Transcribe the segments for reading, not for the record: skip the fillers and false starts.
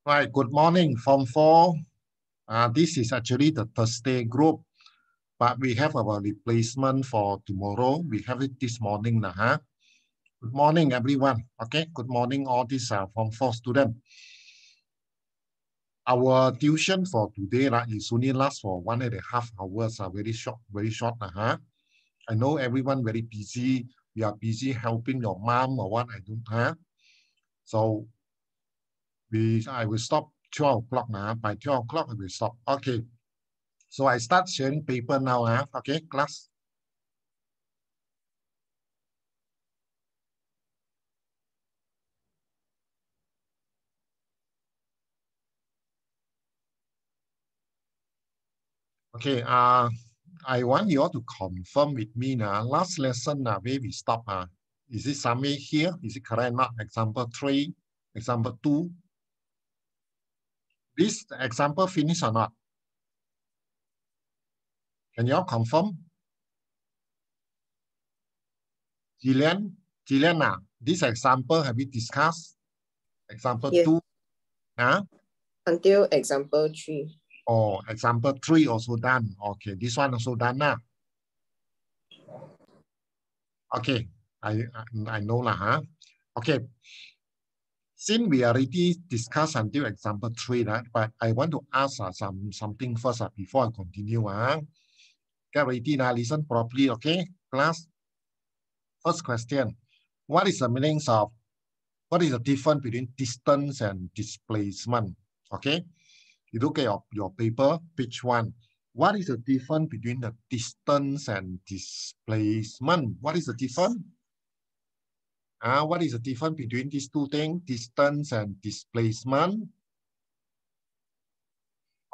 Right, good morning, Form 4. This is actually the Thursday group, but we have our replacement for tomorrow. We have it this morning. Good morning, everyone. Okay, good morning, all these Form 4 students. Our tuition for today is only last for 1.5 hours, very short, very short. I know everyone very busy. We are busy helping your mom or what, I don't have. So I will stop 12 o'clock now. By 12 o'clock, I will stop. Okay. So I start sharing paper now. Okay, class. Okay, I want you all to confirm with me now. Last lesson where we stop. Is it somewhere here? Is it correct? Not example 3, example 2. This example finish or not? Can you all confirm? Jillian, this example have we discussed? Example 2? Until example 3. Oh, example 3 also done. Okay, this one also done now. Okay, I know lah. Okay, since we already discussed until example 3, but I want to ask something first before I continue. Get ready now, listen properly, okay, class? First question, what is the difference between distance and displacement? Okay, you look at your paper, page 1. What is the difference between the distance and displacement? What is the difference? What is the difference between these two things, distance and displacement?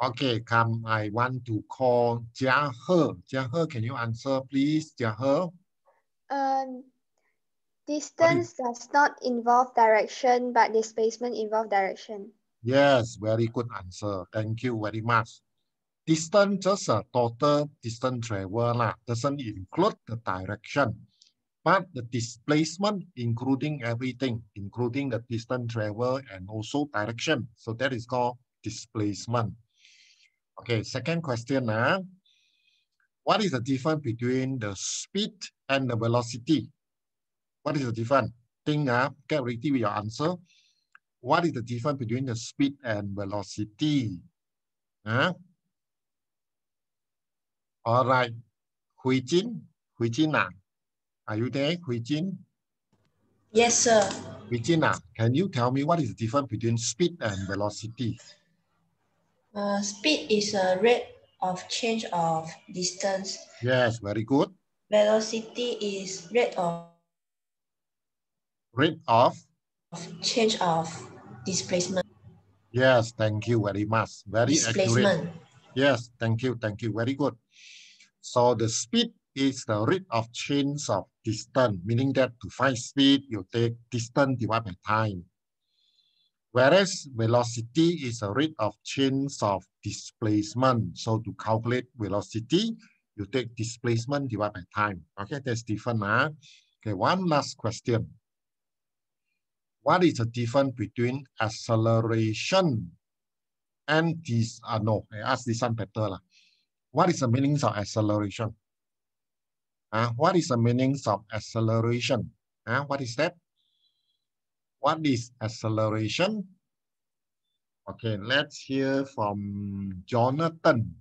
Okay, come, I want to call Jia He. Jia He, can you answer, please, Jia He? Distance does not involve direction, but displacement involves direction. Yes, very good answer. Thank you very much. Distance, just a total distance travel, doesn't include the direction. But the displacement, including everything, including the distance travel and also direction. So that is called displacement. Okay, second question. What is the difference between the speed and the velocity? What is the difference? Get ready with your answer. What is the difference between the speed and velocity? All right. Hui Jin, are you there, Hui Jin? Yes, sir. Hui Jin, can you tell me what is the difference between speed and velocity? Speed is a rate of change of distance. Yes, very good. Velocity is rate of change of displacement. Yes, thank you very much. Very displacement. Accurate. Yes, thank you, very good. So the speed is the rate of change of distance, meaning that to find speed, you take distance divided by time. Whereas velocity is a rate of change of displacement. So to calculate velocity, you take displacement divided by time. Okay, that's different. Okay, one last question. What is the difference between acceleration and this? No, I ask this one better. What is the meaning of acceleration? What is the meaning of acceleration? What is that? What is acceleration? Okay, let's hear from Jonathan.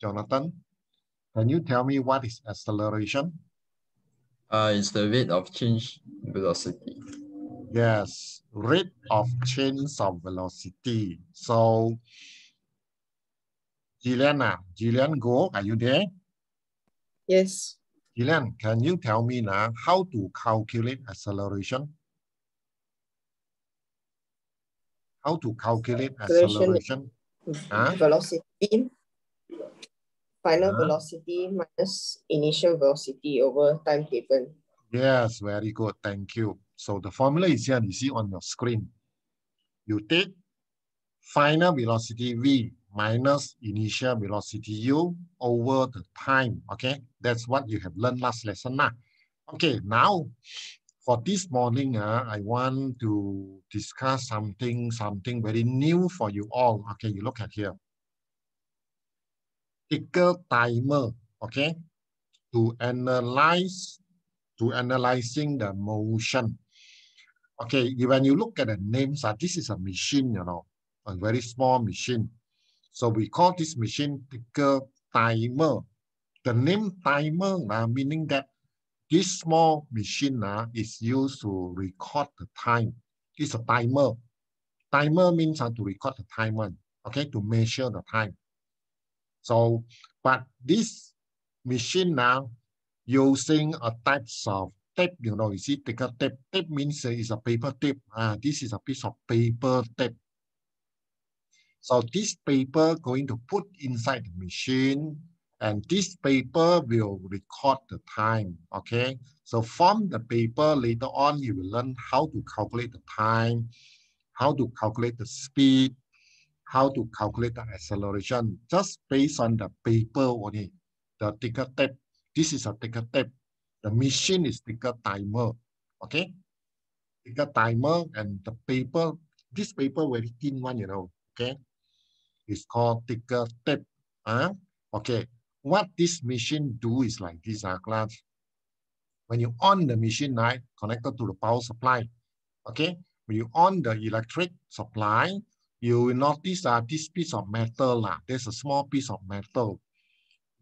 Jonathan, can you tell me what is acceleration? It's the rate of change velocity. Yes, rate of change of velocity. So, Jillian Go, are you there? Yes. Jillian, can you tell me now how to calculate acceleration? How to calculate acceleration? Velocity, final velocity minus initial velocity over time taken. Yes, very good. Thank you. So the formula is here, you see on your screen. You take final velocity V minus initial velocity U over the time. Okay, that's what you have learned last lesson. Okay, now For this morning, I want to discuss something very new for you all. Okay, you look at here. Ticker timer, okay, analyzing the motion. Okay, when you look at the names, this is a machine, you know, a very small machine. So we call this machine ticker timer. The name timer meaning that this small machine is used to record the time. It's a timer. Timer means to record the timer, okay, to measure the time. So, but this machine now using a types of tape, you know, you see ticker tape. Tape means it's a paper tape. This is a piece of paper tape. So this paper going to put inside the machine, and this paper will record the time, okay? So from the paper, later on, you will learn how to calculate the time, how to calculate the speed, how to calculate the acceleration, just based on the paper only, the ticker tape. This is a ticker tape. The machine is ticker timer, okay? Ticker timer and the paper, this paper very thin one, you know, okay? It's called ticker tape. Okay, what this machine do is like this, class. When you on the machine, right, connected to the power supply, okay, when you on the electric supply, you will notice this piece of metal, there's a small piece of metal.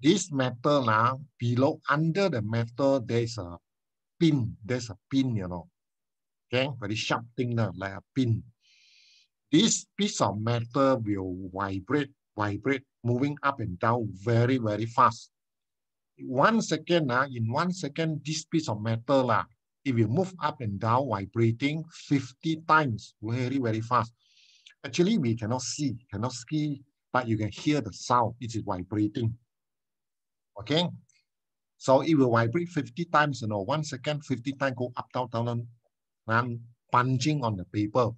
This metal, below, under the metal, there's a pin, you know, okay, very sharp thing, like a pin. This piece of metal will vibrate, moving up and down very, very fast. 1 second, in 1 second, this piece of metal, it will move up and down, vibrating 50 times, very, very fast. Actually, we cannot see, but you can hear the sound. It is vibrating. Okay, so it will vibrate 50 times, you know, 1 second, 50 times, go up, down, down, and punching on the paper.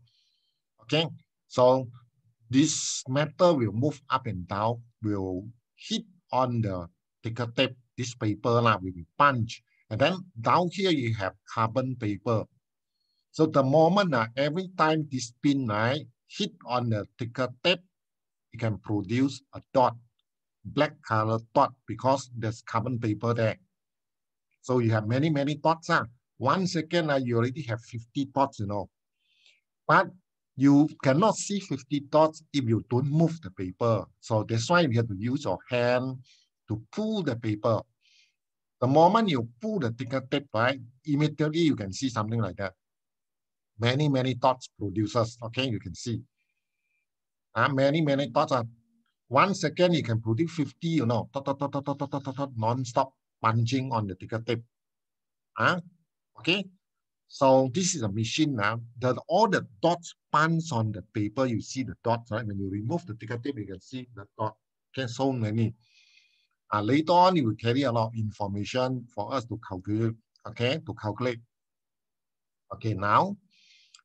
Okay, so this metal will move up and down, will hit on the ticker tape, this paper will be punched. And then down here you have carbon paper. So the moment every time this pin hit on the ticker tape, it can produce a dot, black color dot, because there's carbon paper there. So you have many, many dots. 1 second, you already have 50 dots, you know. But you cannot see 50 dots if you don't move the paper. So that's why you have to use your hand to pull the paper. The moment you pull the ticker tape, right, immediately you can see something like that. Many, many dots produces, okay, you can see. Many, many dots. 1 second you can produce 50, you know, non-stop punching on the ticker tape. Okay. So this is a machine now that all the dots punch on the paper. You see the dots, right? When you remove the ticker tape, you can see the dot. Okay, so many. Later on, it will carry a lot of information for us to calculate. Okay, to calculate. Okay, now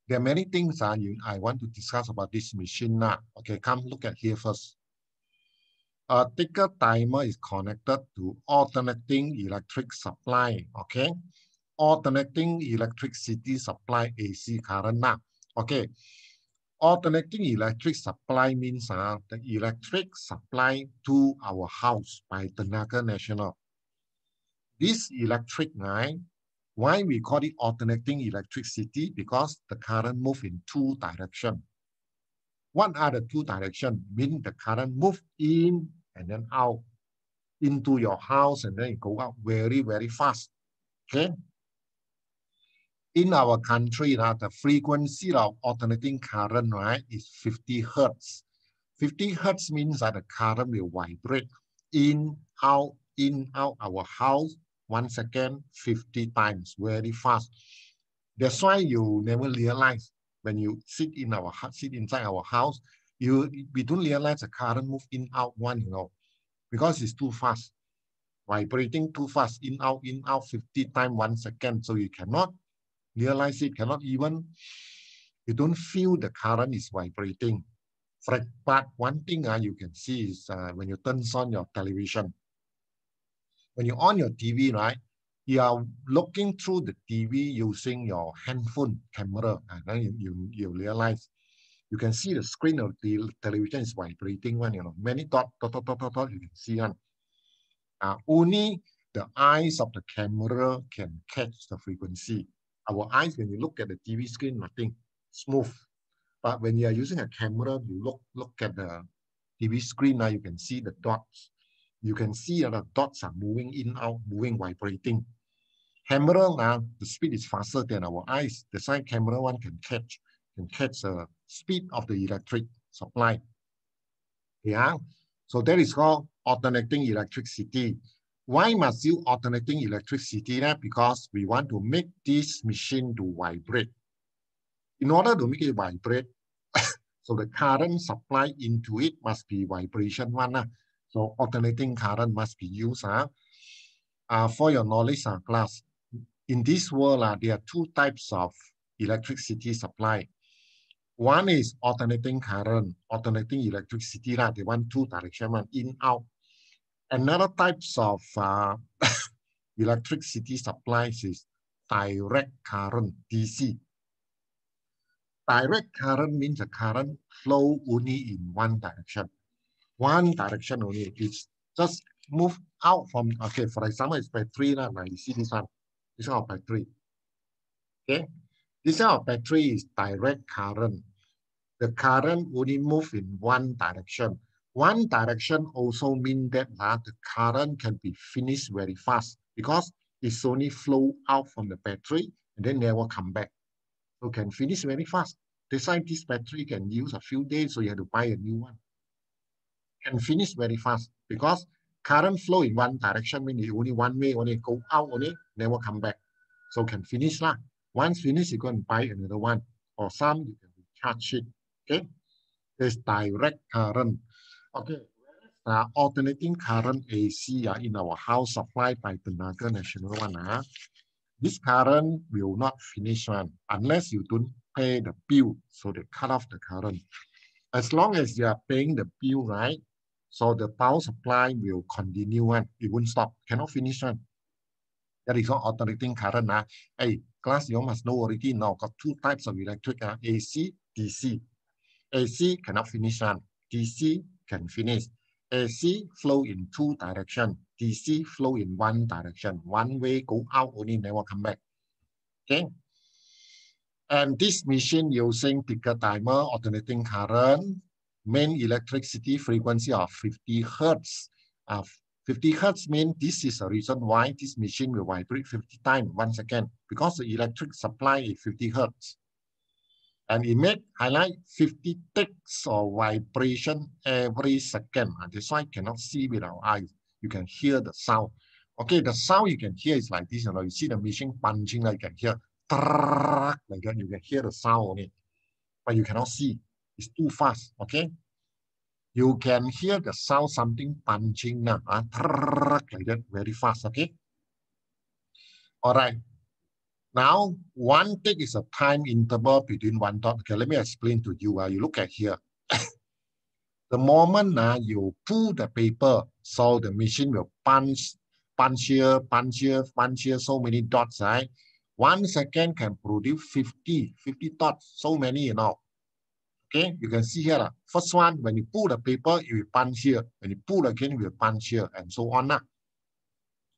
there are many things I want to discuss about this machine now. Okay, come look at here first. A ticker timer is connected to alternating electric supply. Okay. Alternating electricity supply, AC current now. Okay, alternating electric supply means the electric supply to our house by Tenaga Nasional. This electric why we call it alternating electricity? Because the current move in 2 directions. What are the 2 directions? Mean the current move in and then out into your house, and then it go out very, very fast. Okay. In our country, the frequency of alternating current, right, is 50 hertz. 50 hertz means that the current will vibrate in, out our house 1 second, 50 times, very fast. That's why you never realize when you sit inside our house, we don't realize the current move in, out one, you know, because it's too fast, vibrating too fast, in, out 50 times 1 second. So you cannot realize it, cannot even, you don't feel the current is vibrating. But one thing you can see is when you turn on your television. When you on your TV, right, you are looking through the TV using your handphone camera, and then you realize you can see the screen of the television is vibrating one, many dot, you can see one. Only the eyes of the camera can catch the frequency. Our eyes, when you look at the TV screen, nothing, smooth. But when you are using a camera, you look at the TV screen, now you can see the dots. You can see the dots are moving in, out, moving, vibrating. Camera now, the speed is faster than our eyes. The side camera one can catch the speed of the electric supply. Yeah, so that is called alternating electricity. Why must you alternating electricity? Because we want to make this machine to vibrate. In order to make it vibrate, so the current supply into it must be vibration one. So alternating current must be used. For your knowledge class, in this world, there are two types of electricity supply. One is alternating current, alternating electricity. They want two direction, one in, out. Another types of electricity supplies is direct current, DC. Direct current means the current flow only in one direction. One direction only. It's just move out from, okay, for example, it's battery. Now you see this one. This one of battery. Okay. This one of battery is direct current. The current only move in one direction. One direction also means that the current can be finished very fast because it's only flow out from the battery and then never come back. So can finish very fast. That's why this battery can use a few days, so you have to buy a new one. Can finish very fast because current flow in one direction means only one way, only go out, only never come back. So can finish lah. Once finished, you go and buy another one. Or some you can recharge it. Okay, there's direct current. Okay, alternating current AC in our house supplied by the Tenaga Nasional one. This current will not finish one unless you don't pay the bill. So they cut off the current. As long as you are paying the bill, right? So the power supply will continue one. It won't stop. Cannot finish one. That is called alternating current. Hey, class, you must know already now. Got two types of electric, AC, DC. AC cannot finish one. DC can finish. AC flow in two directions. DC flow in one direction. One way go out, only never come back. Okay. And this machine using ticker timer, alternating current, main electricity frequency of 50 hertz. 50 hertz means this is the reason why this machine will vibrate 50 times 1 second, because the electric supply is 50 hertz. And it may highlight 50 ticks of vibration every second. And that's why you cannot see with our eyes. You can hear the sound. Okay, the sound you can hear is like this. You see the machine punching, like you can hear like that. You can hear the sound on it, but you cannot see. It's too fast. Okay, you can hear the sound, something punching now, like that, very fast. Okay, all right. Now, 1 tick is a time interval between one dot. Okay, let me explain to you. You look at here. The moment you pull the paper, so the machine will punch here, so many dots, right? 1 second can produce 50 dots, so many, Okay, you can see here. First one, when you pull the paper, it will punch here. When you pull again, it will punch here, and so on.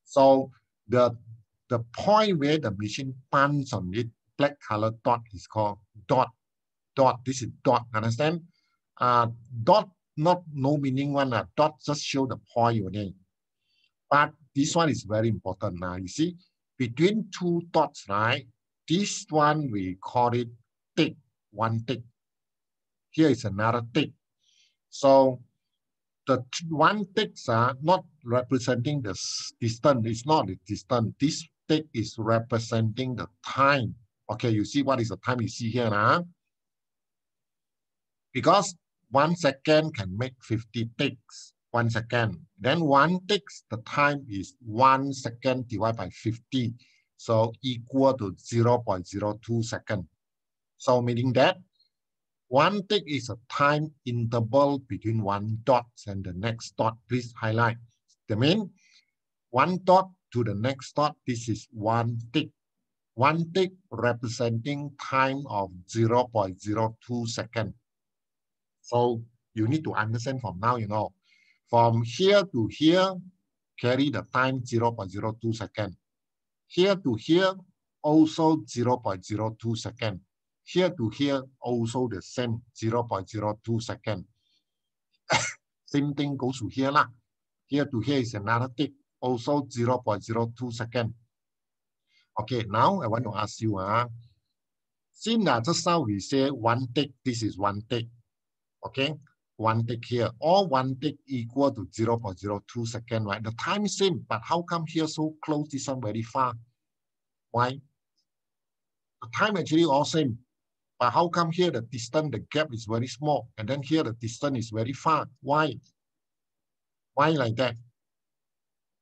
So the point where the machine punch on it, black color dot, is called dot. This is dot, understand? Dot, not no meaning one. Dot just show the point only. But this one is very important now. You see, between two dots, right? This one we call it tick, 1 tick. Here is another tick. So the 1 ticks are not representing the distance. It's not the distance. This tick is representing the time. Okay, you see what is the time you see here now? Because 1 second can make 50 ticks. 1 second. Then 1 ticks, the time is 1 second divided by 50. So equal to 0.02 seconds. So meaning that 1 tick is a time interval between one dot and the next dot. Please highlight. The mean 1 dot to the next dot, this is 1 tick. 1 tick representing time of 0.02 seconds. So you need to understand from now, you know, from here to here, carry the time 0.02 seconds. Here to here, also 0.02 seconds. Here to here, also the same 0.02 seconds. Same thing goes to here lah. Here to here is another tick, also 0.02 seconds. Okay, now I want to ask you, since just now we say 1 tick, this is 1 tick. Okay, 1 tick here, all 1 tick equal to 0.02 seconds, right? The time is same, but how come here so close, this one very far? Why? The time actually all same, but how come here the distance, the gap is very small, and then here the distance is very far? Why? Why like that?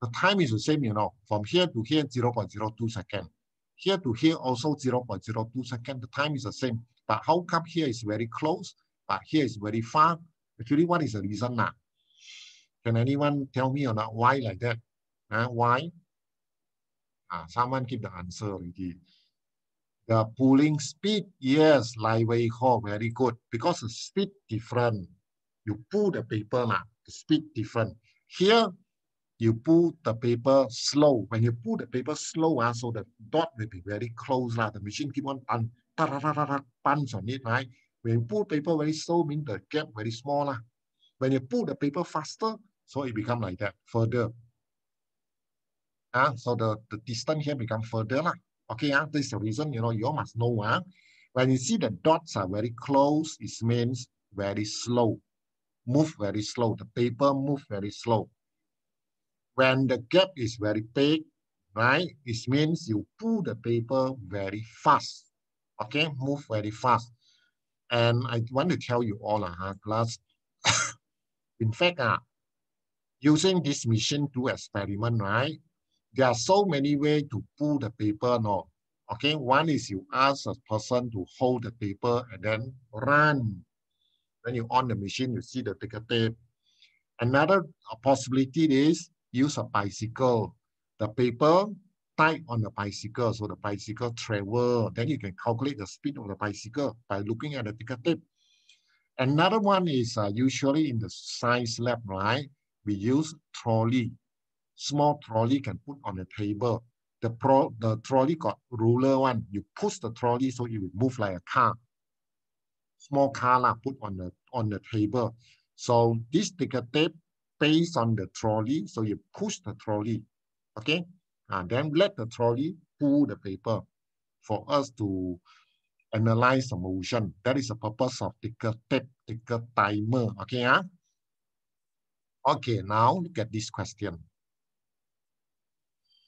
The time is the same, you know, from here to here, 0.02 seconds. Here to here also 0.02 seconds. The time is the same, but how come here is very close, but here is very far? Actually, what is the reason now? Can anyone tell me or not why like that? Why? Someone give the answer already. The pulling speed, yes, like very hot, very good. Because the speed different. You pull the paper, the speed different. Here, you pull the paper slow. When you pull the paper slow, so the dot will be very close. The machine keep on punch on it, right? When you pull paper very slow, means the gap very small. When you pull the paper faster, so it become like that, further. So the distance here become further. Okay, this is the reason, you know, you all must know. When you see the dots are very close, it means very slow. Move very slow. The paper move very slow. When the gap is very big, right, it means you pull the paper very fast. Okay, move very fast. And I want to tell you all, class, in fact, using this machine to experiment, right, there are so many ways to pull the paper, no. Okay, one is you ask a person to hold the paper and then run. When you on the machine, you see the ticker tape. Another possibility is use a bicycle. The paper tied on the bicycle, so the bicycle travel. Then you can calculate the speed of the bicycle by looking at the ticker tape. Another one is usually in the science lab, right? We use trolley. Small trolley can put on the table. The trolley got ruler one. You push the trolley so it will move like a car. Small car put on the table. So this ticker tape based on the trolley. So you push the trolley, okay? Then let the trolley pull the paper for us to analyze the motion. That is the purpose of ticker tape, ticker timer, okay? Okay, now look at this question.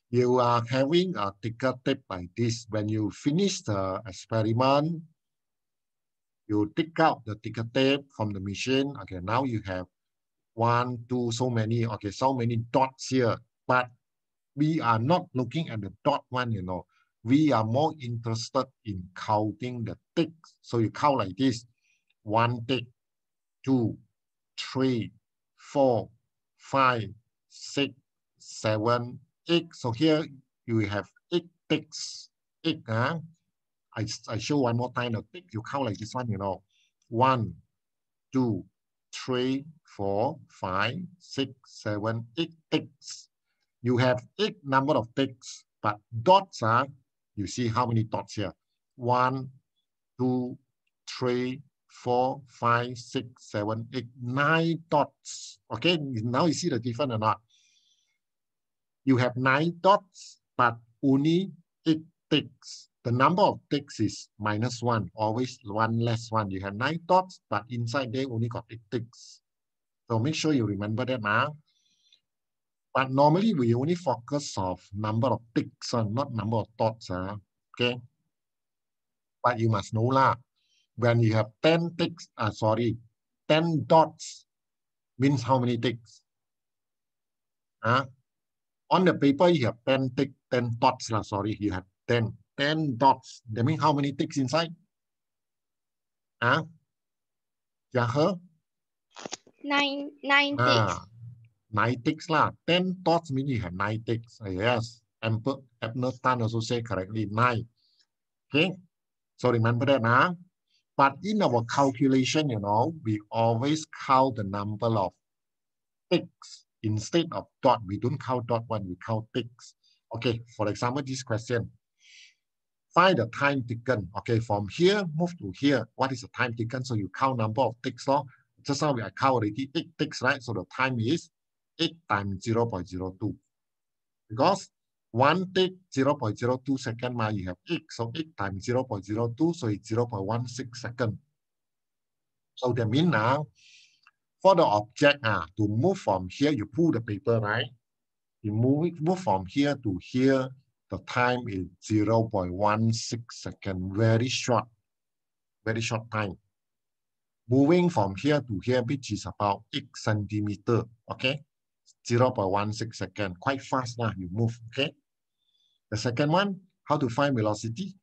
You are having a ticker tape like this. When you finish the experiment, you take out the ticker tape from the machine. Okay, now you have 1, 2, so many. Okay, so many dots here. But we are not looking at the dot one, you know. We are more interested in counting the ticks. So you count like this. 1 tick, 2, 3, 4, 5, 6, 7, 8. So here you have 8 ticks. 8, I show one more time. The tick, you count like this one, you know. 1, 2, 3, 4, 5, 6, 7, 8 ticks. You have 8 number of ticks, but dots you see how many dots here? 1, 2, 3, 4, 5, 6, 7, 8, 9 dots. Okay, now you see the difference or not? You have 9 dots, but only 8 ticks. The number of ticks is -1, always 1 less 1. You have 9 dots, but inside they only got 8 ticks. So make sure you remember that now. But normally we only focus on number of ticks, not number of dots. Okay. But you must know when you have 10 ticks, 10 dots means how many ticks? On the paper you have 10 ticks, 10 dots. You have 10 dots. That means how many ticks inside? Nine ticks. 9 ticks lah. 10 dots mean you have 9 ticks. Yes. Abner Tan also say correctly 9. Okay. So remember that now. But in our calculation, we always count the number of ticks instead of dot. We don't count dot one, we count ticks. Okay, for example, this question. Find the time taken. Okay, from here, move to here. What is the time taken? So you count number of ticks. Just now I count already 8 ticks, right? So the time is 8 times 0.02. Because 1 tick, 0.02 second, you have 8. So 8 times 0.02, so it's 0.16 second. So that means now, for the object, to move from here, you pull the paper, right? You move from here to here, the time is 0.16 seconds, very short time. Moving from here to here, which is about 8 centimeters, okay? 0.16 seconds, quite fast now, you move, okay? The second one, how to find velocity?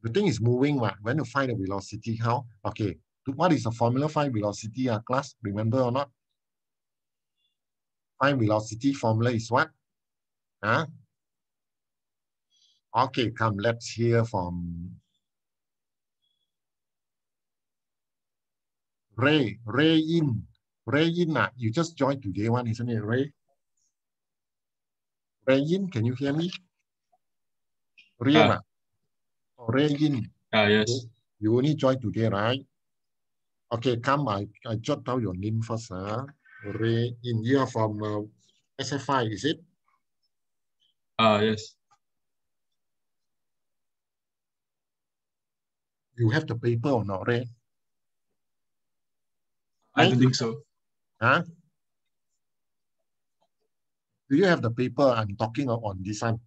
The thing is moving, when you find the velocity, how? Okay, what is the formula find velocity, class? Remember or not? Find velocity formula is what? Huh? Okay, come, let's hear from Ray in. You just joined today one, isn't it, Ray? Ray in, can you hear me? Ray in. Yes. You only joined today, right? Okay, come, I jot down your name first. Ray in, you are from SFI, is it? Yes. You have the paper or not, Ray? I don't think so. Huh? Do you have the paper I'm talking on this one?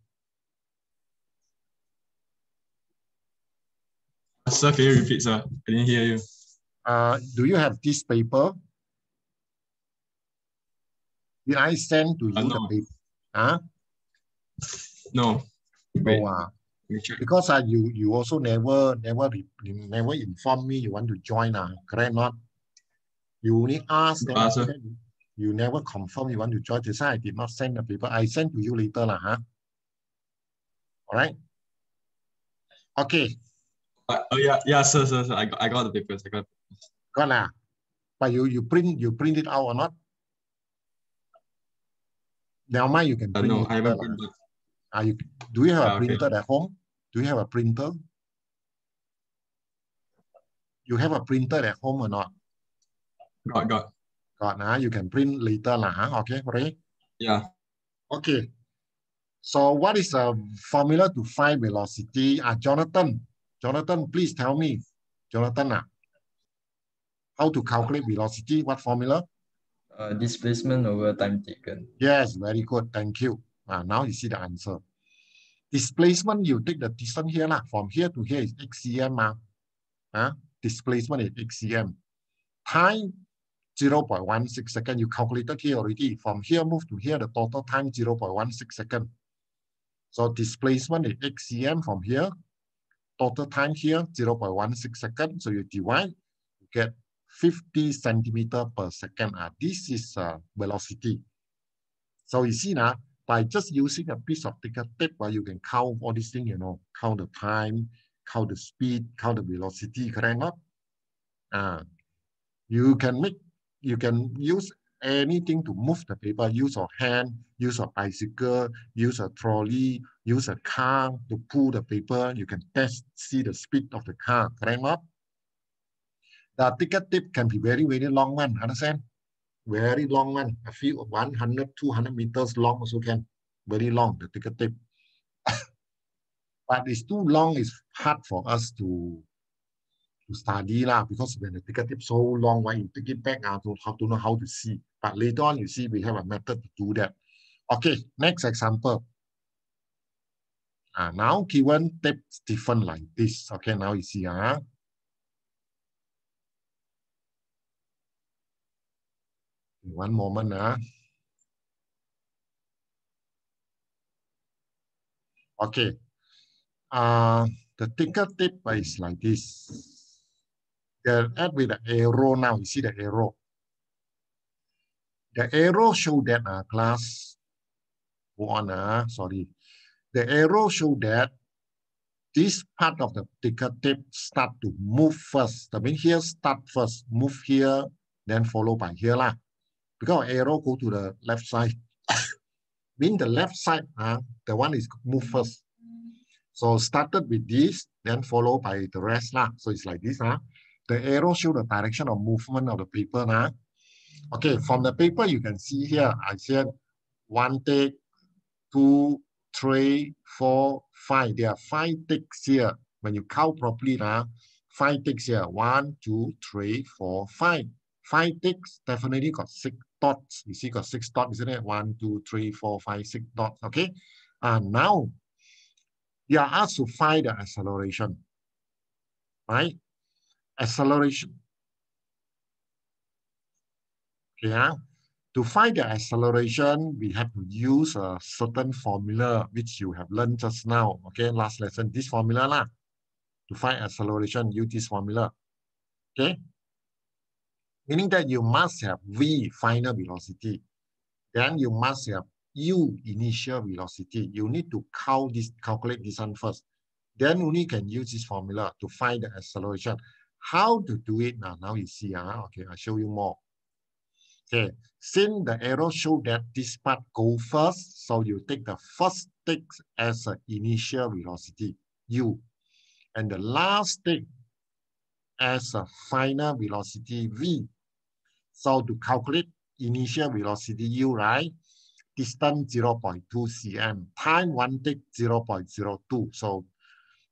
Sir, can you repeat, sir? I didn't hear you. Do you have this paper? Did I send to you the No. paper? Huh? No. Wait. Because you also never inform me you want to join, correct not? You only ask, then after that, you never confirm you want to join. This I did not send the paper. I send to you later, huh? All right. Okay. Yeah, sir. I got the papers. Got lah. But you print it out or not? Now mind you can print. No, later, I haven't printed. Do you have a printer at home? Do you have a printer? You have a printer at home or not? Got. You can print later lah, huh? Okay, right? Yeah. Okay. So what is the formula to find velocity? Jonathan, please tell me. Jonathan, how to calculate velocity? What formula? Displacement over time taken. Yes, very good. Thank you. Now you see the answer. Displacement, you take the distance here lah. From here to here is xcm. Displacement is xcm. Time 0.16 seconds. You calculated here already. From here move to here, the total time 0.16 seconds. So displacement is xcm from here. Total time here 0.16 seconds. So you divide, you get 50 centimeter per second. This is velocity. So you see now, by just using a piece of ticker tape, you can count all these things, count the time, count the speed, count the velocity, correct not? You can use anything to move the paper, use your hand, use a bicycle, use a trolley, use a car to pull the paper. You can see the speed of the car, correct not? The ticker tape can be very, very long one, understand? Very long one, a few 100, 200 meters long also can. Very long, the ticker tape. But it's too long, it's hard for us to study lah, because when the ticker tape so long, why you take it back to know how to see. But later on, you see, we have a method to do that. Okay, next example. Now given tape is different like this. Okay, now you see. One moment. Okay. The ticker tape is like this. They're add with the arrow now. You see the arrow. The arrow show that class, go on, sorry. The arrow show that this part of the ticker tape start to move first. That means here start first, move here, then followed by here lah. Because arrow go to the left side. Mean the left side, the one is move first. So started with this, then followed by the rest lah. So it's like this. The arrow show the direction of movement of the paper. Okay, from the paper you can see here, I said 1 tick, 2, 3, 4, 5. There are 5 ticks here. When you count properly, 5 ticks here. 1, 2, 3, 4, 5. 5 ticks definitely got 6 dots. You see, got 6 dots, isn't it? 1, 2, 3, 4, 5, 6 dots. Okay. Now you are asked to find the acceleration. Right? Acceleration. Okay. To find the acceleration, we have to use a certain formula which you have learned just now. Okay, last lesson, this formula lah. To find acceleration, use this formula. Okay, meaning that you must have V final velocity. Then you must have U initial velocity. You need to calculate this one first. Then only can use this formula to find the acceleration. How to do it now? Now you see. Okay, I'll show you more. Okay, since the arrow show that this part go first, so you take the first tick as an initial velocity, U, and the last tick as a final velocity, V. So to calculate initial velocity U, right? Distance 0.2 cm, time 1 tick 0.02. So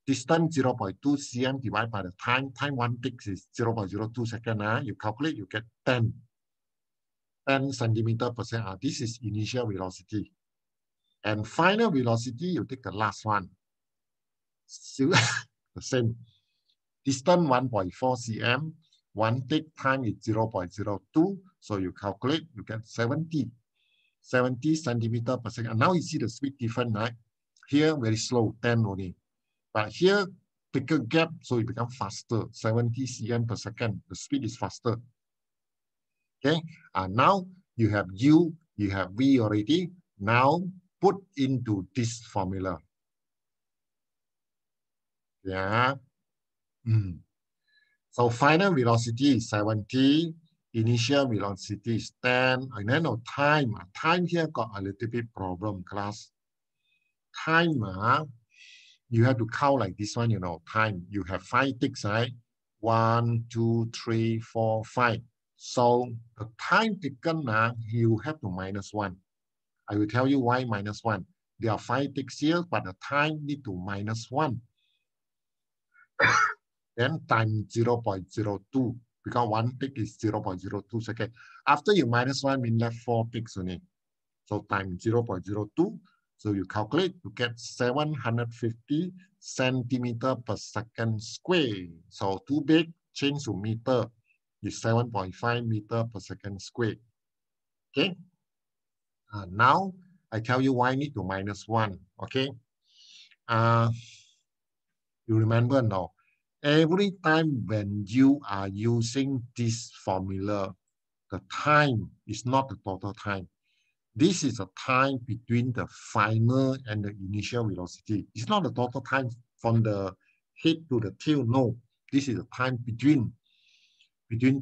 distance 0.2 cm divided by the time 1 tick is 0.02 seconds. You calculate, you get 10 centimeter per second. This is initial velocity. And final velocity, you take the last one. Still the same. Distance 1.4 cm. 1 tick time is 0.02. So you calculate, you get 70 centimeter per second. And now you see the speed difference, right? Here, very slow, 10 only. But here, bigger gap, so it becomes faster. 70 cm per second. The speed is faster. Okay, now you have U, you have V already. Now put into this formula. Yeah. So final velocity is 70, initial velocity is 10, and then time. Time here got a little bit problem, class. Time, you have to count like this one, time. You have 5 ticks, right? 1, 2, 3, 4, 5. So the time taken, you have to minus 1. I will tell you why minus 1. There are 5 ticks here, but the time need to minus 1. Then time 0.02, because 1 tick is 0.02 seconds. After you minus 1, mean left 4 ticks only. So time 0.02. So you calculate, you get 750 centimeter per second square. So too big, change to meter. Is 7.5 meter per second square. Okay. Now I tell you why I need to minus 1. Okay. You remember now, every time when you are using this formula, the time is not the total time. This is a time between the final and the initial velocity. It's not the total time from the head to the tail. No, this is the time between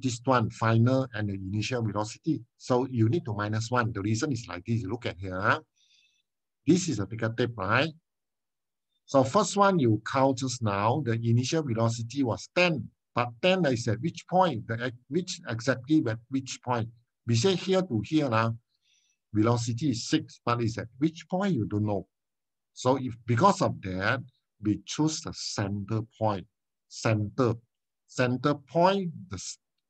this one, final and the initial velocity. So you need to minus 1. The reason is like this. Look at here. This is a ticker tape, right? So first one you count just now, the initial velocity was 10. But 10 is at which point? Exactly at which point? We say here to here now, velocity is 6, but it's at which point you don't know. So if because of that, we choose the center point. Center point, the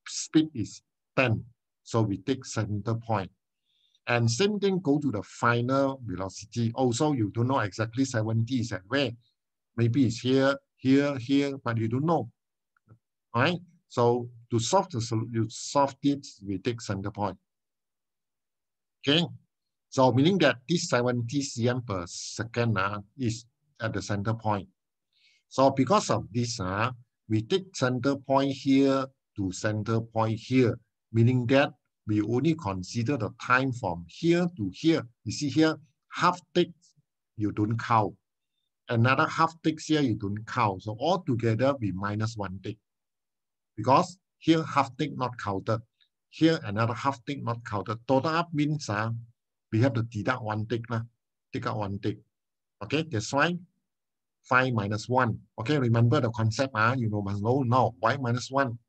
speed is 10. So we take center point. And same thing go to the final velocity. Also, you don't know exactly 70 is at where. Maybe it's here, but you don't know. All right? So to solve it, we take center point. Okay? So meaning that this 70 cm per second is at the center point. So because of this, we take center point here to center point here, meaning that we only consider the time from here to here. You see here, half tick, you don't count. Another half ticks here, you don't count. So altogether, we minus 1 tick. Because here, half tick not counted. Here, another half tick not counted. Total up means we have to deduct 1 tick. Take out 1 tick. Okay, that's why 5 minus 1. Okay, remember the concept. You know, must know now. Why minus 1?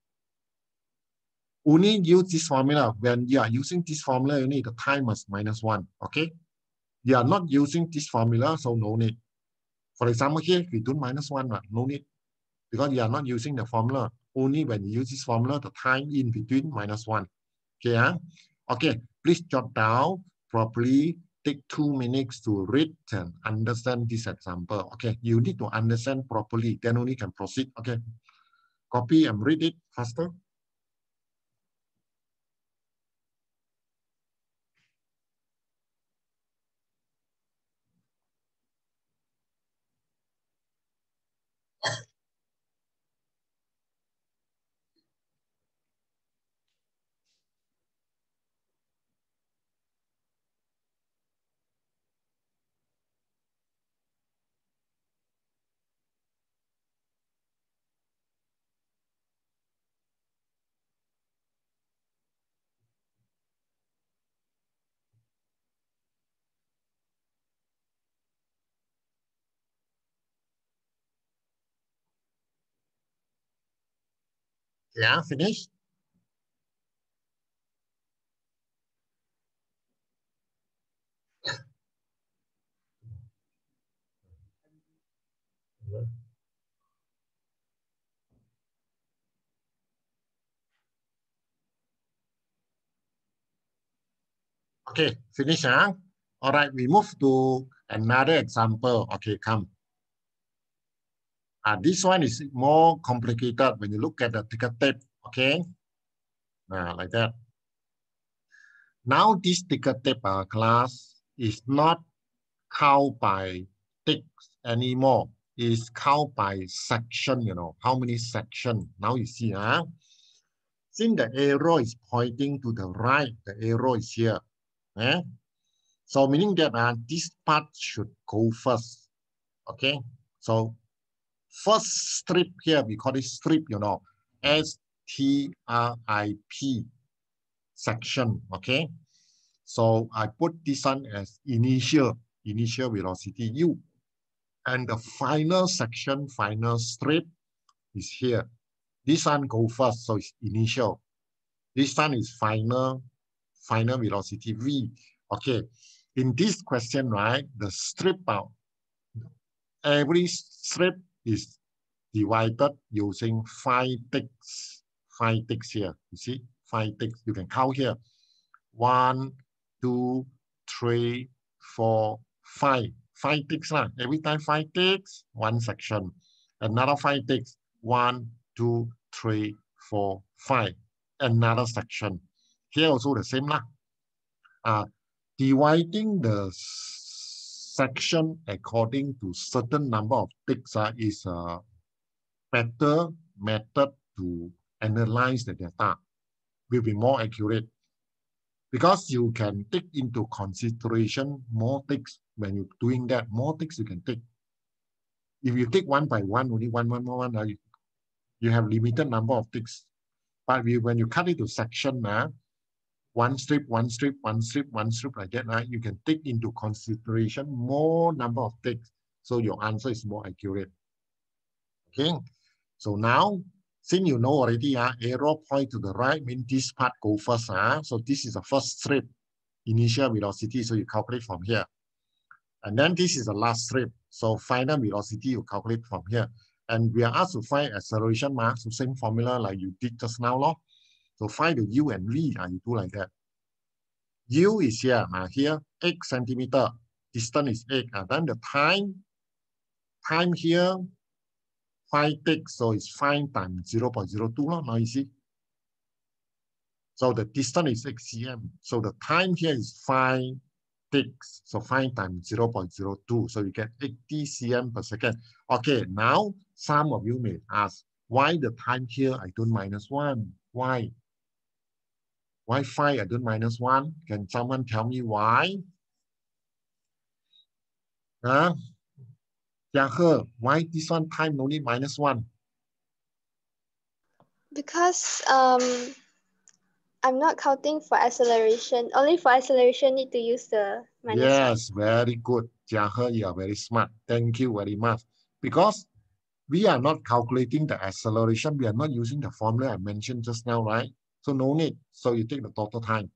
Only use this formula. When you are using this formula, you need the time must minus 1. Okay? You are not using this formula, so no need. For example, here, we do minus 1, no need. Because you are not using the formula. Only when you use this formula, the time in between minus 1. Okay, Okay, please jot down properly. Take 2 minutes to read and understand this example. Okay, you need to understand properly, then only can proceed. Okay, copy and read it faster. Yeah, finish. Okay, finish. All right, we move to another example. Okay, come. This one is more complicated when you look at the ticker tape. Okay, like that. Now this ticker tape class is not count by ticks anymore. It's count by section, you know, how many sections. Now you see, since the arrow is pointing to the right, the arrow is here. So meaning that this part should go first. Okay, so first strip here, we call it strip, you know, STRIP section. Okay, so I put this one as initial velocity U. And the final section, final strip is here. This one go first, so it's initial. This one is final velocity V. Okay, in this question, right, the strip out, every strip is divided using 5 ticks. 5 ticks here, you see, 5 ticks. You can count here. 1, 2, 3, 4, 5. 5 ticks. Every time 5 ticks, 1 section. Another 5 ticks. 1, 2, 3, 4, 5. Another section. Here also the same. Dividing the section according to certain number of ticks is a better method to analyze the data. Will be more accurate. Because you can take into consideration more ticks. When you're doing that, more ticks you can take. If you take 1 by 1, only one, you have limited number of ticks. But when you cut it to section, one strip, one strip, one strip, one strip like that, you can take into consideration more number of ticks. So your answer is more accurate. Okay. So now, since you know already, arrow point to the right means this part go first. So this is the first strip, initial velocity. So you calculate from here. And then this is the last strip. So final velocity, you calculate from here. And we are asked to find acceleration mass. So same formula like you did just now. So find the U and V. You do like that. U is here. Here, 8 centimeter. Distance is 8. Then the time here, 5 ticks. So it's 5 times 0.02. Now you see. So the distance is 6 cm. So the time here is 5 ticks. So 5 times 0.02. So you get 80 cm per second. Okay, now some of you may ask, why the time here I don't minus 1? Why? Why 5 I don't minus 1? Can someone tell me why? Huh? Why this one time only minus 1? Because I'm not counting for acceleration. Only for acceleration need to use the minus Yes, very good. Jiahe, you are very smart. Thank you very much. Because we are not calculating the acceleration. We are not using the formula I mentioned just now, right? So no need. So you take the total time.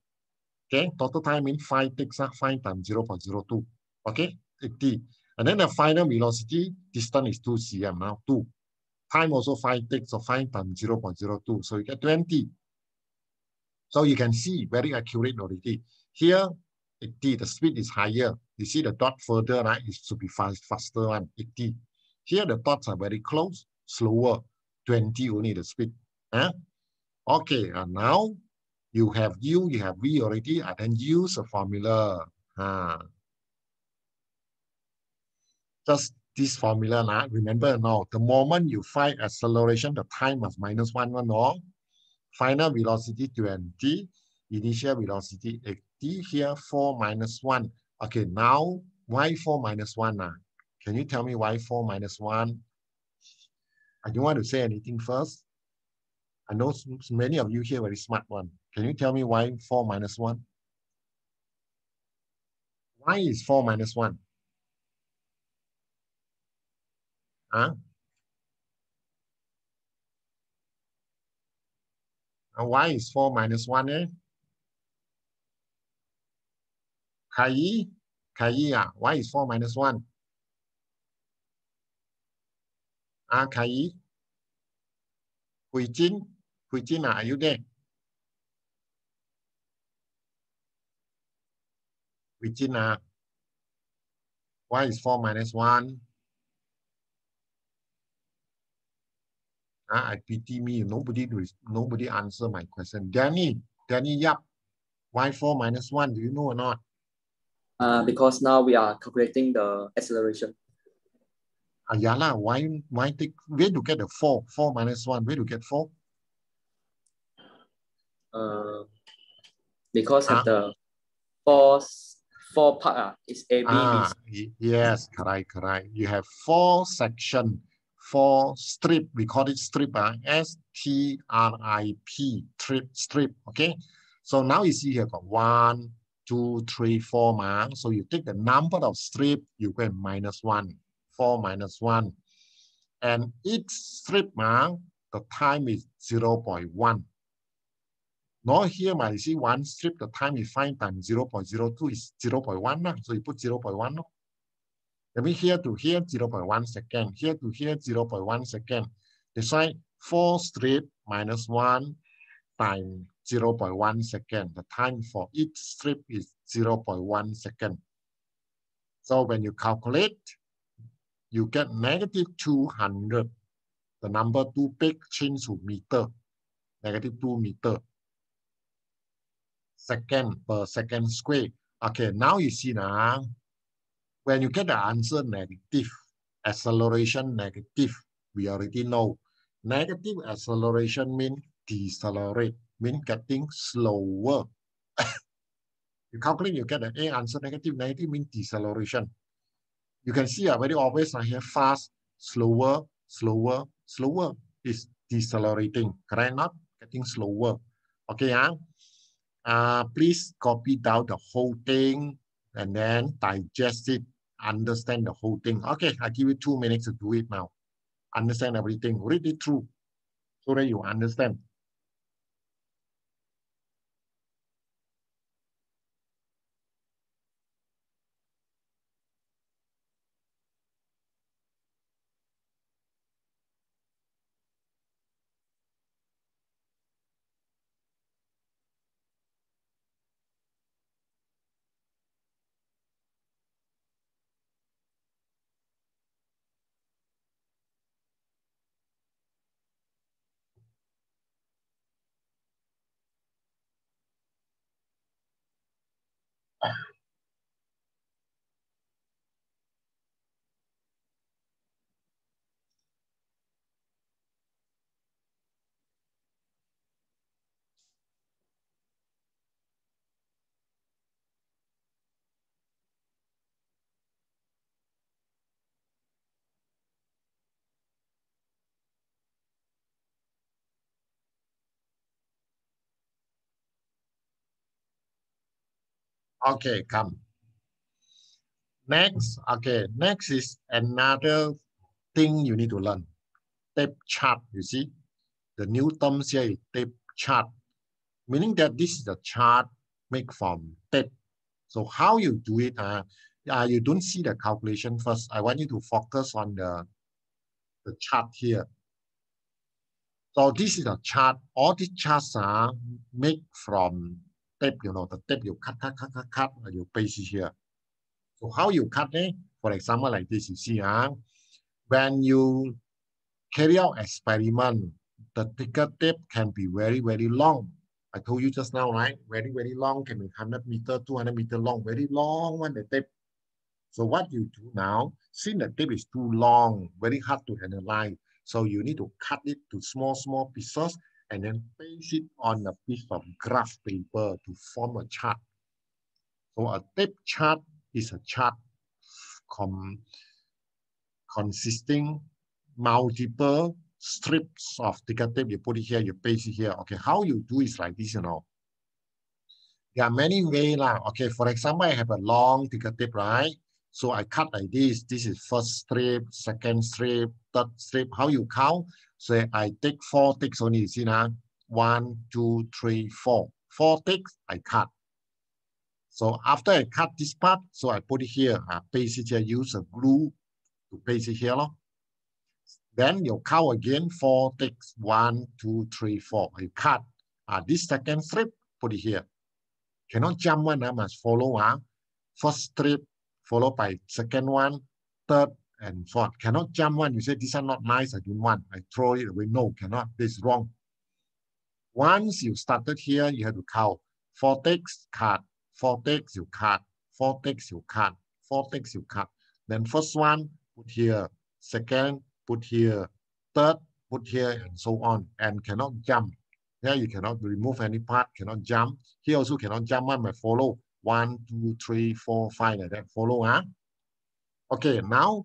Okay, total time means 5 takes 5 times 0.02. Okay, 80. And then the final velocity, distance is 2 cm now, 2. Time also 5 takes, so 5 times 0.02. So you get 20. So you can see very accurate already. Here, 80, the speed is higher. You see the dot further, right? It should be faster one, 80. Here the dots are very close, slower, 20 only the speed. Huh? Okay, and now you have U, you have V already, and then use a formula. Just this formula, now. Remember now, the moment you find acceleration, the time was minus 1, no? Final velocity 20, initial velocity 80, here 4 minus 1. Okay, now why 4 minus 1 now? Can you tell me why 4 minus 1? I don't want to say anything first. I know many of you here very smart one. Can you tell me why 4 minus 1? Why is 4 minus 1? Huh? Why is 4 minus 1? Kai, why is 4 minus 1? Kai, Hui Jin, are you there? Hui Jin, why is 4 minus 1? I pity me. Nobody answer my question. Danny Yap, why 4 minus 1? Do you know or not? Because now we are calculating the acceleration. Yeah lah, why take, where to get the 4? 4 minus 1, where to get 4? Because have the four part is A, B, B. Yes, correct. You have 4 section, 4 strip. We call it strip, S-T-R-I-P, strip, okay? So now you see here got 1, 2, 3, 4, so you take the number of strip, you go and minus 1, 4 minus 1. And each strip, the time is 0.1. Now here, you see one strip, the time is 5 times 0.02 is 0.1. So you put 0.1. That means here to here, 0.1 second. Here to here, 0.1 second. That's why 4 strip minus 1 times 0.1 second. The time for each strip is 0.1 second. So when you calculate, you get negative 200. The number 2 big change to meter, negative 2 meter. Second per second square. Okay, now you see now, when you get the answer negative, acceleration negative, we already know. Negative acceleration means decelerate, means getting slower. You calculate, you get the A answer negative. Negative means deceleration. You can see very obvious here, fast, slower is decelerating, correct? Not getting slower. Okay, please copy down the whole thing and then digest it, understand the whole thing. Okay, I give you 2 minutes to do it now. Understand everything, read it through so that you understand. Okay, come. Next, okay, next is another thing you need to learn. Tape chart, you see. The new terms here is tape chart, meaning that this is a chart made from tape. So how you do it, you don't see the calculation first. I want you to focus on the chart here. So this is a chart. All these charts are made from tape, the tape you cut, and you paste it here. So how you cut it? For example, like this, you see, when you carry out experiment, the thicker tape can be very, very long. I told you just now, right? Very, very long, can be 100 meter, 200 meter long, very long one, the tape. So what you do now, since the tape is too long, very hard to analyze, so you need to cut it to small, small pieces and then paste it on a piece of graph paper to form a chart. So a tape chart is a chart consisting multiple strips of thicker tape. You put it here, you paste it here. Okay, how you do is like this, There are many ways. Okay, for example, I have a long thicker tape, right? So I cut like this. This is first strip, second strip, third strip. How you count? So I take 4 ticks only. You see now? 1, 2, 3, 4. 4 ticks, I cut. So after I cut this part, so I put it here. I paste it here, use a glue to paste it here. Then you count again, 4 ticks. 1, 2, 3, 4. You cut. This second strip, put it here. Cannot jump one, must follow. First strip, followed by second one, third, and fourth. Cannot jump one. You say, this is not nice, I don't want. I throw it away. No, cannot. This is wrong. Once you started here, you have to count. 4 ticks, cut. 4 ticks, you cut. 4 ticks, you cut. 4 ticks, you cut. Then first one, put here. Second, put here. Third, put here, and so on. And cannot jump. Here you cannot remove any part, cannot jump. Here also cannot jump. One might follow. 1, 2, 3, 4, 5, like that. Follow, Okay, now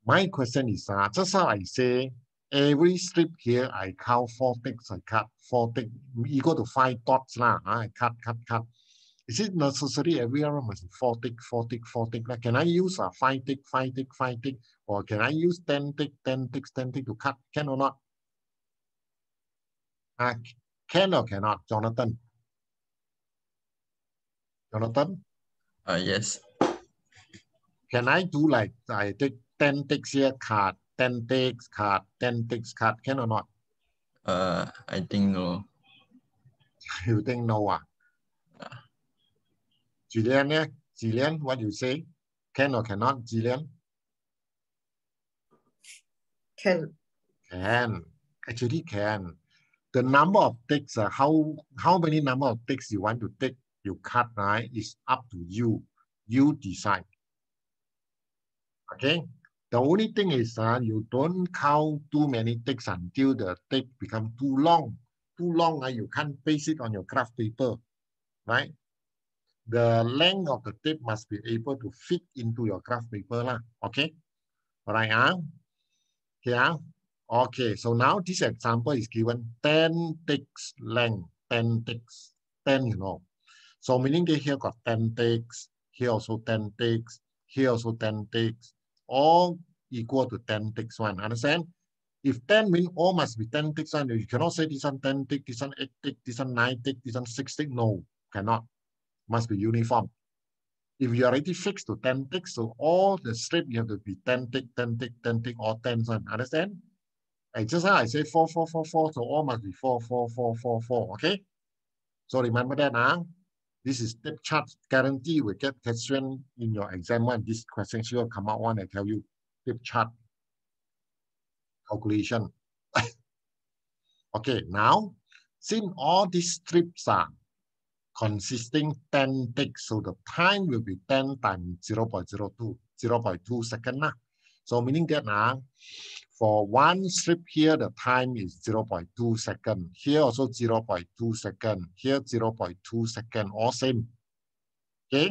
my question is, just how I say, every strip here, I count 4 ticks, I cut 4 ticks, equal to 5 dots. I cut. Is it necessary everywhere must be 4 tick, 4 tick, 4 tick? Can I use 5 tick, 5 tick, 5 tick? Or can I use 10 tick, 10 ticks, 10 tick to cut? Can or not? Can or cannot, Jonathan? Jonathan? Yes. Can I do like I take 10 ticks here, cut, 10 ticks, cut, 10 ticks, cut? Can or not? I think no. You think no? Jillian, Jillian, what you say? Can or cannot, Jillian? Can. Can. Actually can. The number of ticks, how many number of ticks you want to take, you cut, right, is up to you. You decide. Okay? The only thing is you don't count too many ticks until the tick become too long. Too long, you can't paste it on your graph paper, right? The length of the tip must be able to fit into your graph paper. Okay? All right, here. Okay, so now this example is given 10 ticks length, 10 ticks, 10, So meaning that here got 10 ticks, here also 10 ticks, here also 10 ticks, all equal to 10 ticks one. Understand? If 10 means all must be 10 ticks one, you cannot say this one 10 tick, this one 8 tick, this one 9 tick, this one 6 tick. No, cannot. Must be uniform. If you are already fixed to 10 ticks, so all the strip you have to be 10 tick, 10 tick, 10 tick, or 10 one. Understand? Just how I say 4, 4, 4, 4, so all must be 4, 4, 4, 4, 4. Okay? So remember that, this is tip chart. Guarantee you will get question in your exam one. This question will come out one. I tell you, tip chart calculation. Okay, now, since all these strips are consisting 10 ticks, so the time will be 10 times 0.02, 0.2 seconds. So meaning that for one strip here, the time is 0.2 seconds. Here also 0.2 seconds. Here 0.2 seconds, all same. Okay?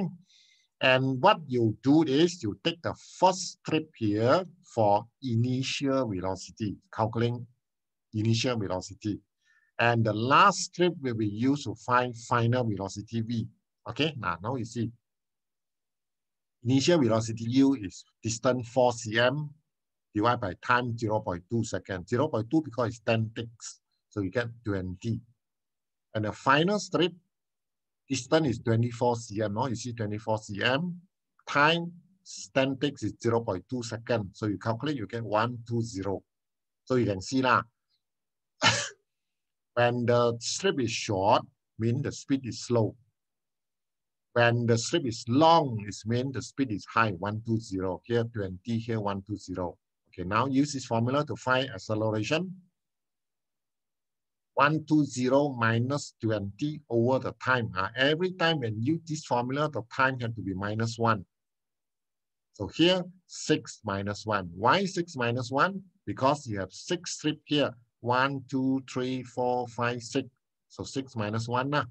And what you do is you take the first strip here for initial velocity, calculating initial velocity. And the last strip will be used to find final velocity V. Okay, now you see. Initial velocity u is distance 4 cm divided by time 0.2 seconds. 0.2 because it's 10 ticks, so you get 20. And the final strip distance is 24 cm. No, you see 24 cm. Time 10 ticks is 0.2 seconds. So you calculate, you get 120. So you can see now, when the strip is short, means the speed is slow. When the strip is long, it means the speed is high, 120. Here 20, here 120. Okay, now use this formula to find acceleration. 120 minus 20 over the time. Every time when you use this formula, the time has to be minus 1. So here, 6 minus 1. Why 6 minus 1? Because you have 6 strips here. 1, 2, 3, 4, 5, 6. So 6 minus 1 now.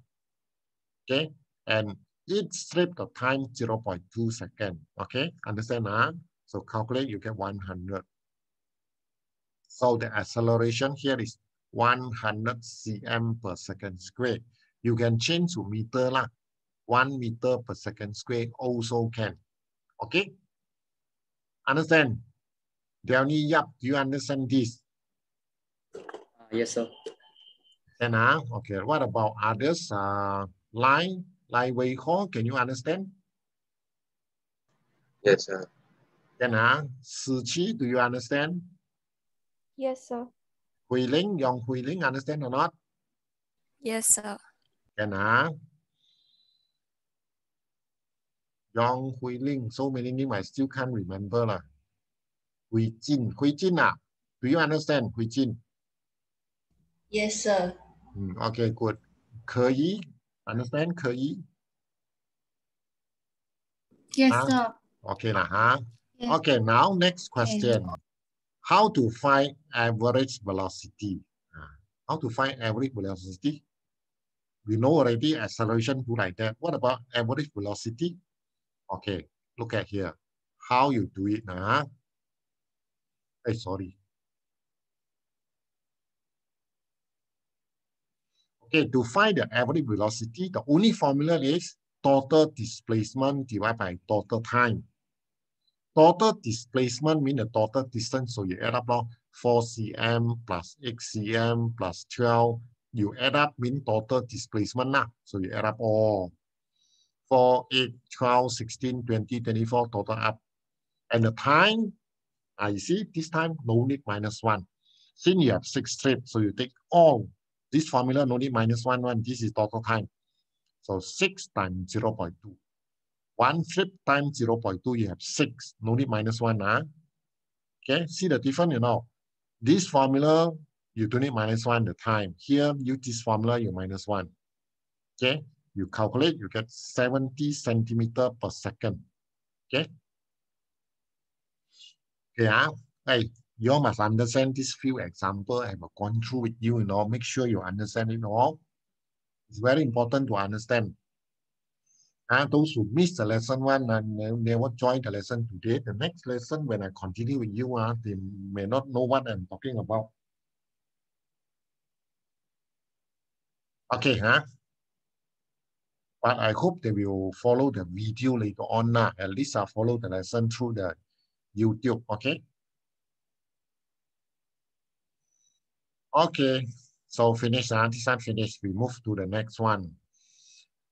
Okay, and each strip the time 0.2 seconds. Okay, understand? So calculate, you get 100. So the acceleration here is 100 cm per second square. You can change to meter lah. 1 meter per second square also can. Okay? Understand? Delny Yap, do you understand this? Yes, sir. Then, okay, what about others? Lai Wei Ho, can you understand? Yes, sir. Then, Si Chi, do you understand? Yes, sir. Hui Ling, Yong Hui Ling, understand or not? Yes, sir. Then, Yong Hui Ling, so many names I still can't remember lah. Hui Jin, do you understand Hui Jin? Yes, sir. Okay, good. Ke Yi, understand Ke Yi? Yes, sir. Okay lah, Yes. Okay, now next question. How to find average velocity? How to find average velocity? We know already acceleration do like that. What about average velocity? Okay, look at here. How you do it now? Hey, sorry. Okay, to find the average velocity, the only formula is total displacement divided by total time. Total displacement means the total distance, so you add up 4 cm plus 8 cm plus 12. You add up mean total displacement now. So you add up all 4, 8, 12, 16, 20, 24, total up. And the time, you see, this time no need minus 1. Since you have 6 strips, so you take all. This formula no need minus 1, 1. This is total time. So 6 times 0.2. 1 strip times 0.2, you have 6. No need minus 1. Okay, see the difference, you know. This formula, you don't need minus 1 the time. Here, use this formula, you minus 1. Okay, you calculate, you get 70 centimeter per second. Okay. Okay, hey, you must understand this few examples I have gone through with you, you know. Make sure you understand it all. It's very important to understand. Those who missed the lesson 1 and never joined the lesson today, the next lesson, when I continue with you, they may not know what I'm talking about. Okay, but I hope they will follow the video later on. At least I'll follow the lesson through the YouTube, okay? Okay, so finish. This one finished. We move to the next one.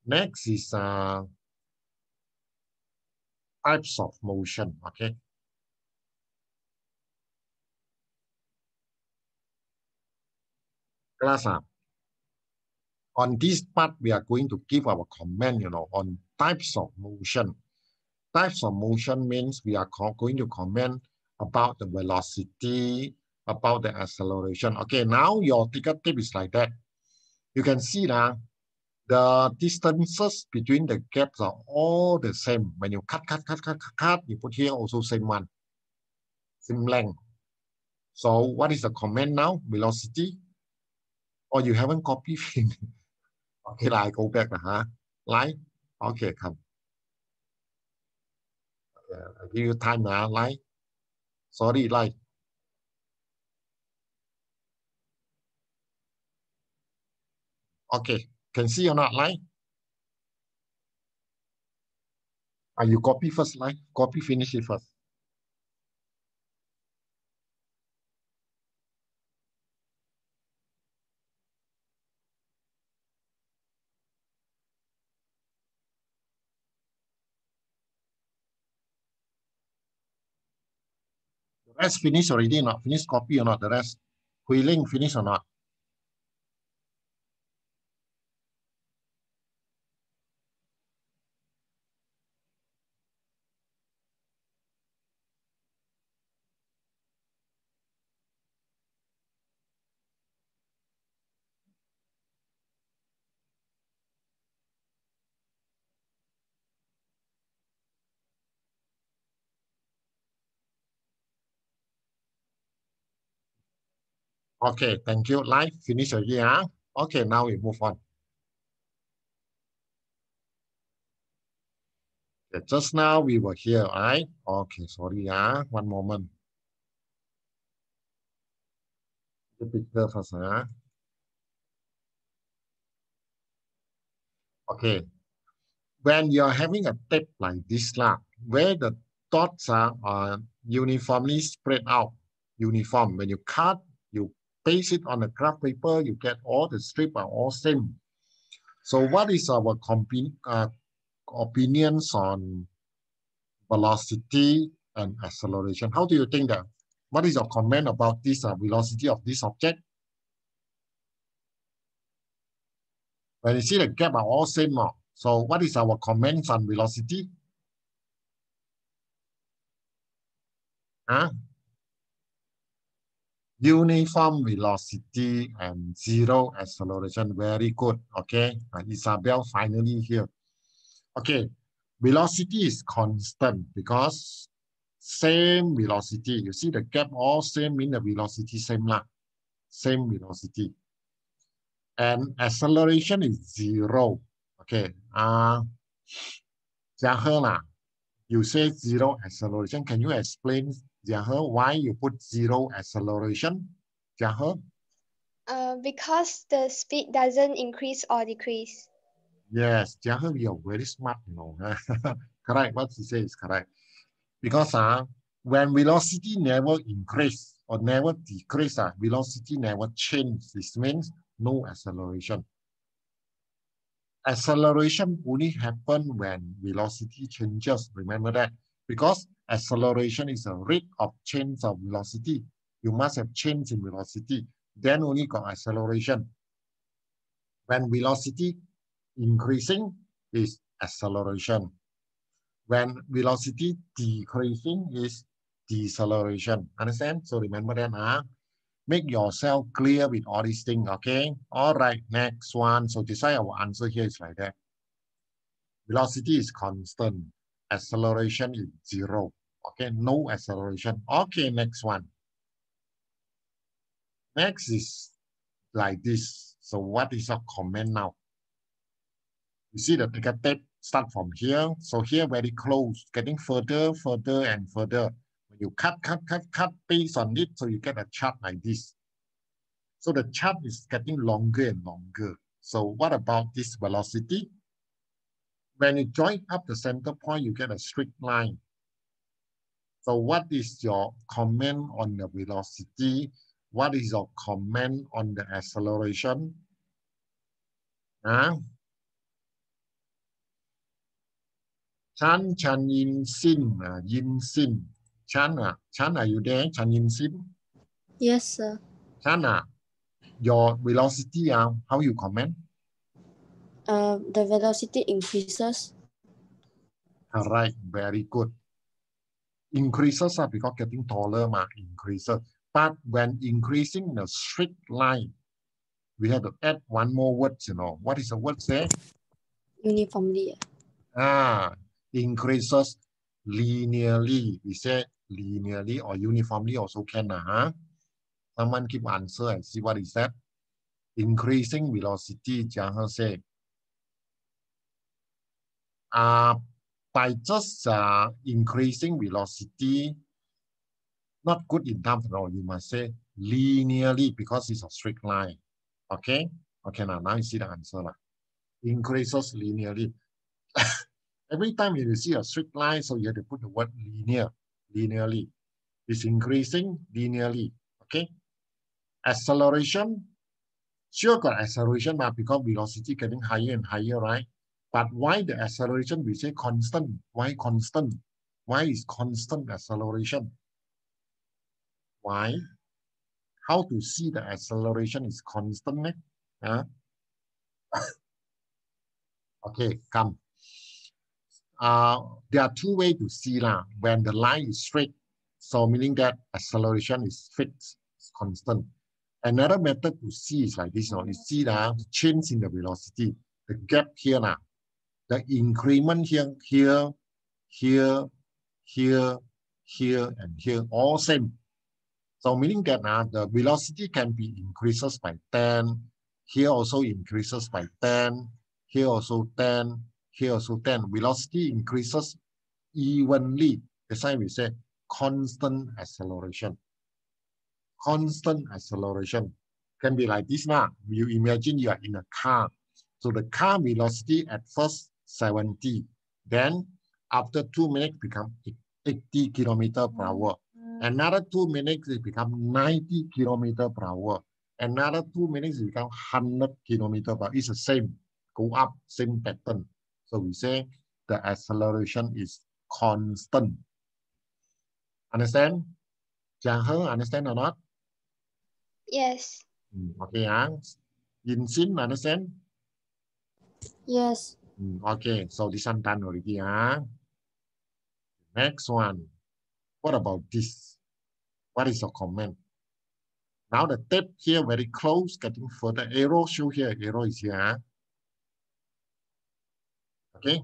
Next is types of motion, okay? Class, on this part, we are going to give our comment, you know, on types of motion. Types of motion means we are going to comment about the velocity, about the acceleration. Okay, now your ticket tip is like that. You can see now the distances between the gaps are all the same. When you cut, you put here also same one, same length. So what is the comment now? Velocity? Or you haven't copied? Okay, I go back. Like, okay, come. Okay, I'll give you time now. Like, sorry, like. Okay, can see or not, like? You copy first, like copy, finish it first. The rest finish already or not? Finish copy or not? The rest, Hui-Ling finish or not? Okay, thank you. Live finish already, huh? Okay, now we move on. Okay, just now we were here, right? Okay, sorry, one moment. The picture first, Okay, when you're having a tape like this, where the dots are uniformly spread out, uniform. When you cut, you paste it on the graph paper, you get all the strips are all same. So what is our opinions on velocity and acceleration? How do you think that? What is your comment about this velocity of this object? When you see the gap are all same, so what is our comments on velocity? Uniform velocity and zero acceleration. Very good. Okay, Isabel finally here. Okay, velocity is constant because same velocity. You see the gap all same, mean the velocity same lah. Same velocity. And acceleration is zero. Okay. Jiahe lah, you say zero acceleration. Can you explain, Jiahe, why you put zero acceleration? Jiahe? Because the speed doesn't increase or decrease. Yes, Jiahe, you are very smart, you know. Correct, what you say is correct. Because when velocity never increase or never decrease, velocity never change. This means no acceleration. Acceleration only happen when velocity changes. Remember that, because acceleration is a rate of change of velocity. You must have change in velocity, then only got acceleration. When velocity increasing is acceleration. When velocity decreasing is deceleration. Understand? So remember that, make yourself clear with all these things, okay? All right, next one. So decide our answer here is like that. Velocity is constant. Acceleration is zero. Okay, no acceleration. Okay, next one. Next is like this. So what is your comment now? You see the ticker tape start from here. So here very close, getting further, further, and further. When you cut based on it, so you get a chart like this. So the chart is getting longer and longer. So what about this velocity? When you join up the center point, you get a straight line. So what is your comment on the velocity? What is your comment on the acceleration? Chan Yin Sin, Yin Sin. Chan, are you there? Chan Yin Sin? Yes, sir. Chan, your velocity, how you comment? The velocity increases. All right, very good. Increases because getting taller, increases. But when increasing in a straight line, we have to add one more word, you know. What is the word there? Uniformly. Increases linearly. We say linearly or uniformly also can. Someone keep answer and see what is that. Increasing velocity, Jiahe say. By just increasing velocity, not good enough, no, you must say linearly because it's a straight line. Okay? Okay, now you see the answer. Increases linearly. Every time you see a straight line, so you have to put the word linearly. It's increasing linearly, okay? Acceleration, sure got acceleration now because velocity getting higher and higher, right? But why the acceleration we say constant? Why constant? Why is constant acceleration? Why? How to see the acceleration is constant? Huh? Okay, come. There are two ways to see lah. When the line is straight, so meaning that acceleration is fixed, it's constant. Another method to see is like this. You see the change in the velocity, the gap here now, the increment here, here, here, and here, all same. So meaning that the velocity can be increases by 10, here also increases by 10, here also 10, here also 10. Velocity increases evenly. That's why we say constant acceleration. Constant acceleration can be like this now. You imagine you are in a car. So the car velocity at first 70, then after 2 minutes become 80 kilometer per hour. Another 2 minutes it become 90 kilometer per hour. Another 2 minutes it become 100 kilometer per hour. It's the same, go up, same pattern. So we say the acceleration is constant. Understand? Giang He, understand or not? Yes. Okay, Yin Xin, understand? Yes. Okay, so this one done already. Next one. What about this? What is your comment? Now the tape here very close, getting further. Arrow show here. Arrow is here. Okay.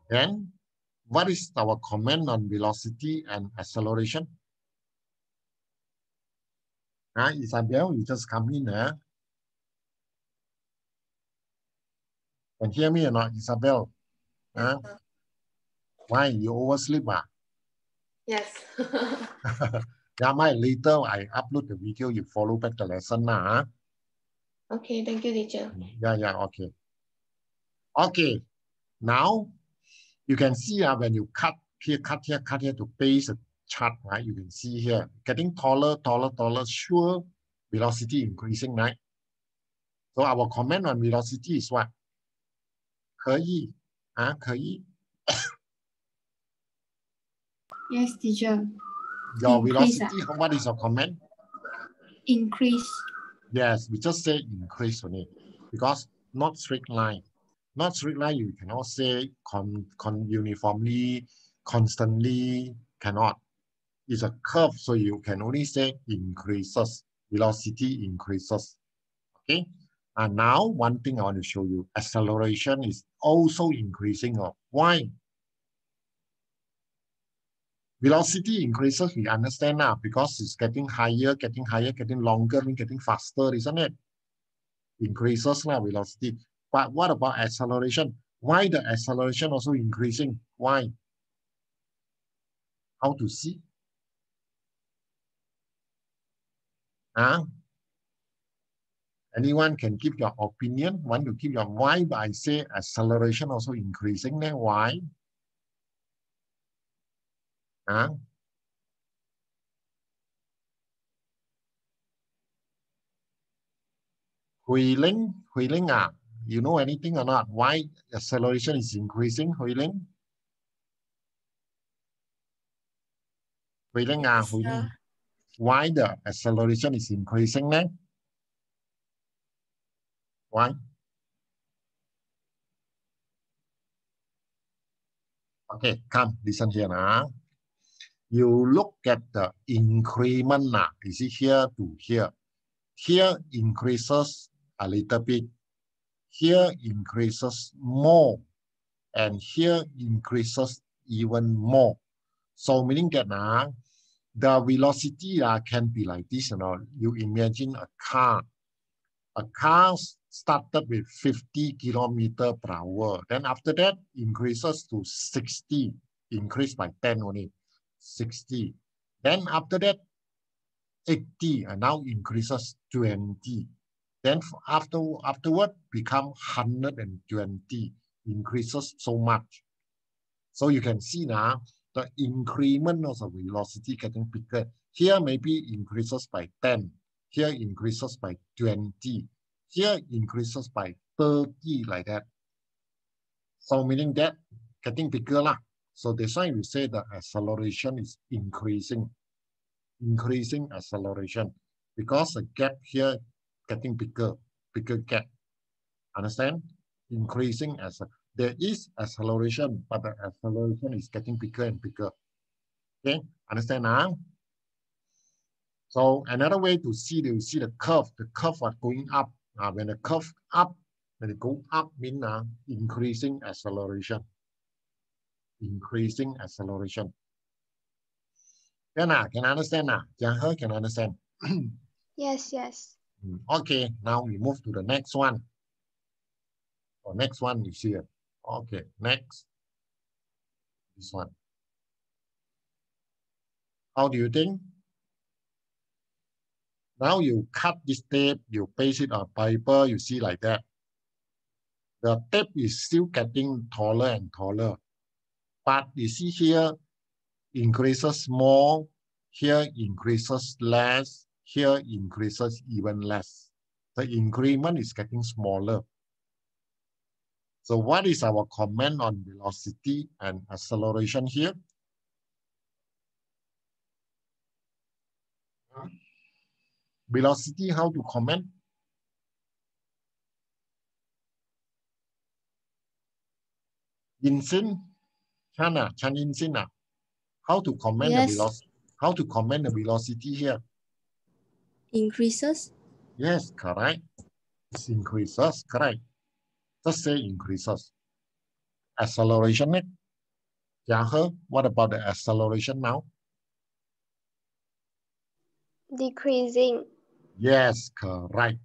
Then, what is our comment on velocity and acceleration? Isabel, you just come in. Can hear me or not, Isabel? Why you oversleep? Yes. Yeah, later I upload the video. You follow back the lesson now. Okay, thank you, teacher. Yeah, okay. Okay, now you can see when you cut here to paste the chart, right? You can see here getting taller, sure, velocity increasing, right? So our comment on velocity is what? 可以可以 Yes, teacher. Your Increase, velocity, what is your comment? Increase. Yes, we just say increase only because not straight line. Not straight line, you cannot say uniformly, constantly, cannot. It's a curve, so you can only say increases, velocity increases. Okay, and now one thing I want to show you, acceleration is also increasing. Why? Velocity increases, we understand now, because it's getting higher, getting longer, getting faster, isn't it? Increases now, velocity. But what about acceleration? Why the acceleration also increasing? Why? How to see? Anyone can give your opinion? Want to give your why? But I say acceleration also increasing. Then why? Hui Ling, you know anything or not? Why acceleration is increasing, Hui Ling? Hui Ling, why the acceleration is increasing then? Why? Okay, come, listen here now. You look at the increment now. You see here to here. Here increases a little bit. Here increases more. And here increases even more. So meaning that the velocity can be like this. You imagine a car. A car started with 50 kilometer per hour. Then after that, increases to 60. Increased by 10 only. 60. Then after that, 80. And now increases 20. Then afterward, become 120. Increases so much. So you can see now the increment of the velocity getting bigger. Here maybe increases by 10. Here increases by 20. Here increases by 30 like that. So meaning that getting bigger lah. So that's why we say the acceleration is increasing acceleration, because the gap here getting bigger gap. Understand? Increasing as there is acceleration, but the acceleration is getting bigger and bigger. Okay, understand now? So another way to see, you see the curve was going up. When the curve up, when it go up, mean increasing acceleration. Increasing acceleration. Can understand now? Jiang can understand? Yes, yes. Okay, now we move to the next one. Next one is here. Okay, next. This one. How do you think? Now you cut this tape, you paste it on paper, you see like that. The tape is still getting taller and taller. But you see here, increases more, here increases less, here increases even less. The increment is getting smaller. So what is our comment on velocity and acceleration here? Velocity, how to comment? Insin, Chana, Chan Insin, how to comment the velocity? How to comment the velocity here? Increases. Yes, correct. It increases, correct. Just say increases. Acceleration, what about the acceleration now? Decreasing. Yes, correct.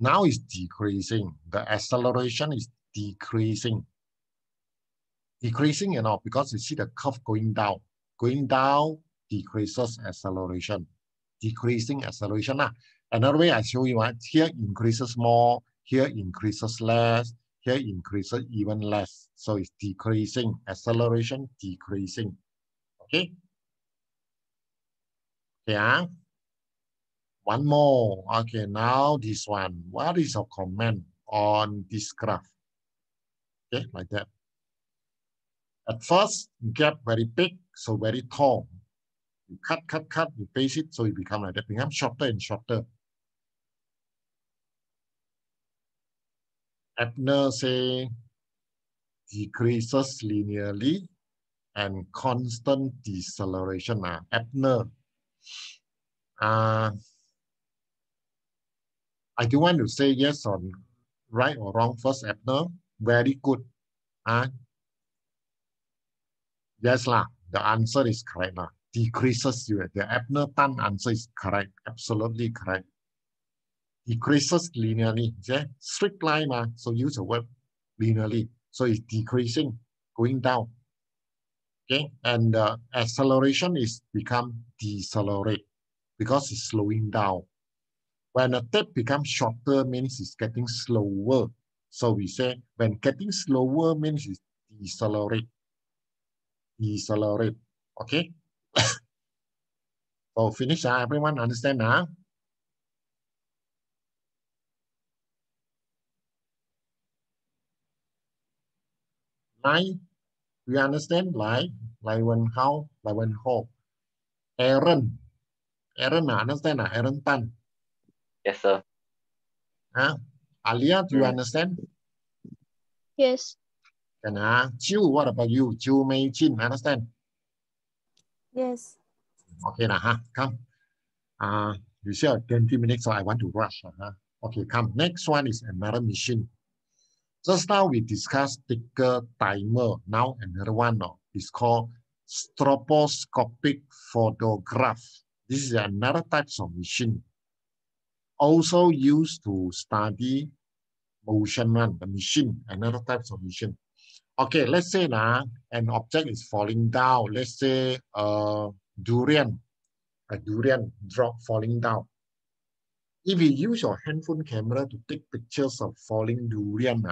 Now it's decreasing. The acceleration is decreasing. Decreasing, because you see the curve going down. Going down decreases acceleration. Decreasing acceleration. Another way I show you, here increases more, here increases less, here increases even less. So it's decreasing. Acceleration, decreasing. Okay? Yeah. One more. Okay, now this one. What is your comment on this graph? Okay, like that. At first, gap very big, so very tall. You cut, you paste it, so it becomes like that, become shorter and shorter. Ebner say decreases linearly and constant deceleration. Ebner. I do want to say yes or right or wrong first, Ebner. Very good. Yes, the answer is correct. Decreases, the Ebner Tan answer is correct. Absolutely correct. Decreases linearly. Yeah? Straight line, so use the word linearly. So it's decreasing, going down. Okay, and acceleration is become decelerate because it's slowing down. When a tape becomes shorter, means it's getting slower. So we say when getting slower means it's decelerate. Decelerate. Okay. So finish. Everyone understand now? Like, we understand like when how, like when how. Aaron, understand? Aaron Tan. Yes, sir. Alia, do you understand? Yes. And Jiu, what about you? Jiu Mei Chin, understand? Yes. Okay, come. You still have 20 minutes, so I want to rush. Okay, come. Next one is another machine. Just now we discussed ticker timer. Now another one is called stroboscopic photograph. This is another type of machine. Also used to study motion the machine, another type of machine. Okay, let's say an object is falling down. Let's say a durian drop falling down. If you use your handphone camera to take pictures of falling durian,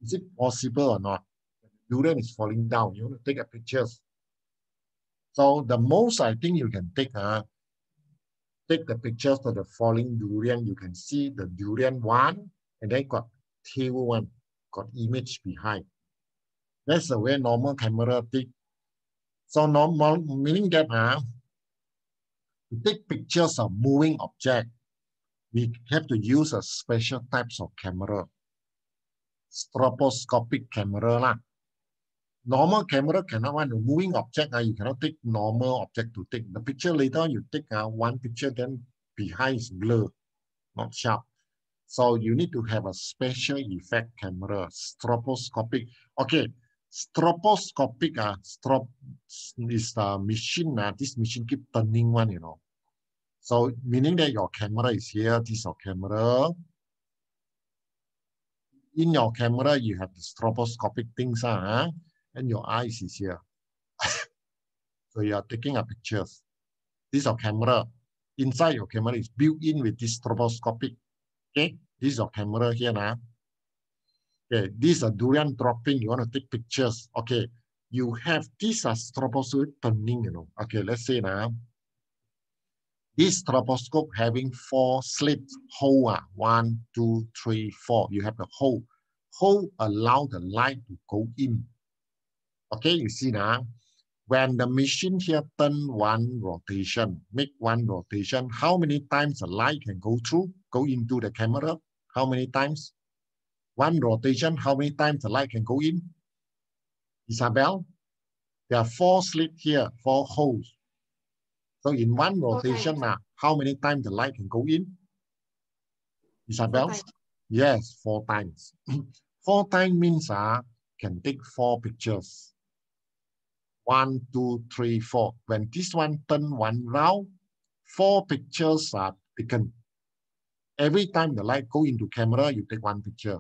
is it possible or not? durian is falling down. You want to take a pictures. So the most I think you can take take the pictures of the falling durian. You can see the durian one, and then got tail one, got image behind. That's the way normal camera take. So normal meaning that to take pictures of moving object, we have to use a special types of camera, stroboscopic camera lah. Normal camera cannot want a moving object. You cannot take normal object to take the picture. Later you take one picture, then behind is blur, not sharp. So you need to have a special effect camera, stroboscopic. Okay, stroboscopic is the machine. This machine keep turning one, you know. So meaning that your camera is here. This is your camera. In your camera, you have the stroboscopic things, and your eyes is here. So you are taking a pictures. This is your camera. Inside your camera is built in with this stroboscopic. Okay, this is your camera here now. Okay, this is a durian dropping. You want to take pictures. Okay, you have this stroboscope turning, you know. Okay, let's say now. This stroboscope having 4 slits, hole, 1, 2, 3, 4. You have the hole. Hole allow the light to go in. Okay, you see now. When the machine here turn one rotation, make one rotation, how many times the light can go through, go into the camera? How many times? One rotation, how many times the light can go in? Isabel, there are 4 slits here, 4 holes. So in one rotation, how many times the light can go in? Isabel? 4 times. Yes, 4 times. 4 times means can take 4 pictures. 1, 2, 3, 4. When this one turn one round, 4 pictures are taken. Every time the light go into camera, you take 1 picture.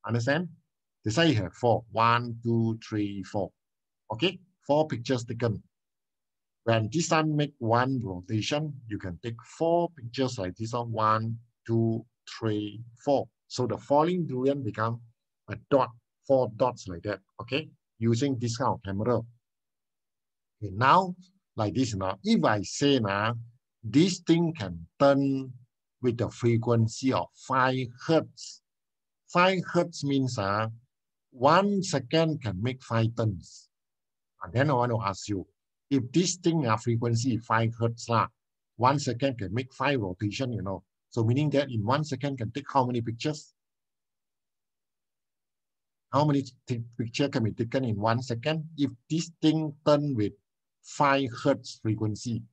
Understand? That's why you have 4. 1, 2, 3, 4. Okay? 4 pictures taken. When this one make one rotation, you can take 4 pictures like this one. 1, 2, 3, 4. So the falling durian become a dot, 4 dots like that. Okay? Using this kind of camera. Okay, now, like this now, if I say now, this thing can turn with the frequency of 5 Hertz. 5 Hertz means 1 second can make 5 turns. And then I want to ask you, if this thing frequency is 5 Hertz, 1 second can make 5 rotation, you know. So meaning that in 1 second can take how many pictures? How many pictures can be taken in 1 second? If this thing turn with 5 Hertz frequency.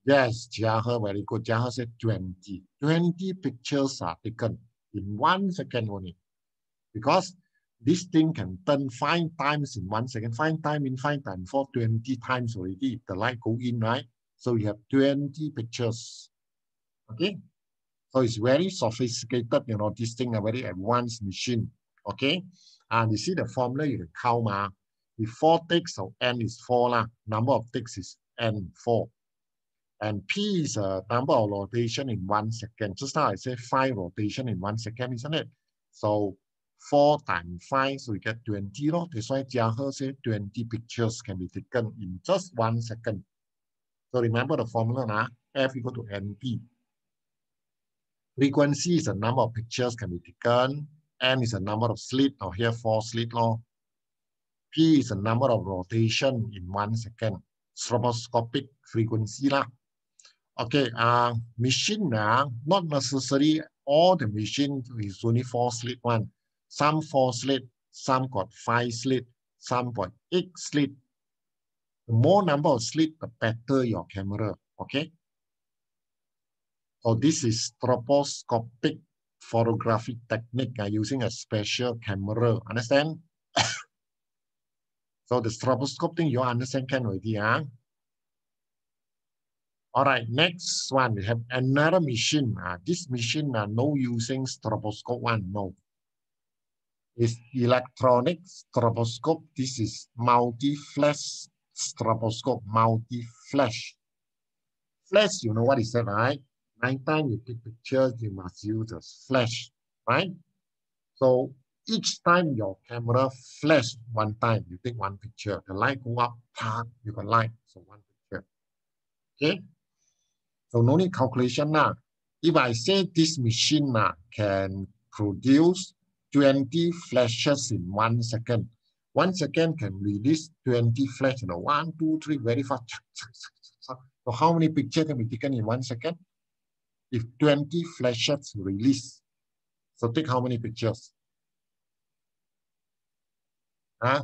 Yes, Jiahe, very good. Jiahe said 20. 20 pictures are taken in 1 second only. Because this thing can turn 5 times in 1 second. 5 times in 5 times for 20 times already. If the light go in, right? So you have 20 pictures. Okay? So it's very sophisticated, you know, this thing a very advanced machine. Okay? And you see the formula you can count. If 4 ticks, so n is 4 Number of ticks is n, 4. And p is a number of rotation in 1 second. Just now I said 5 rotation in 1 second, isn't it? So 4 times 5, so we get 20. That's why Jiahe said 20 pictures can be taken in just 1 second. So remember the formula, F equal to NP. Frequency is the number of pictures can be taken. N is the number of slit, or here 4 slit. P is the number of rotation in 1 second. Stroboscopic frequency . Okay, machine not necessarily all the machine is only 4 slit one. Some 4 slit, some got 5 slit, some got 8 slit. The more number of slit, the better your camera. Okay. So this is stroboscopic photographic technique using a special camera. Understand? So the stroboscope thing you understand can already. All right, next one, we have another machine. This machine no using stroboscope one, no. It's electronic stroboscope. This is multi-flash stroboscope, multi-flash. Flash, you know what is that, right? Nighttime you take pictures, you must use a flash, right? So each time your camera flash one time, you take one picture. The light go up, you can light, so one picture. Okay? So no need calculation now. If I say this machine can produce 20 flashes in 1 second, 1 second can release 20 flashes, 1, 2, 3, very fast. So how many pictures can be taken in 1 second? If 20 flashes release, so take how many pictures? Huh?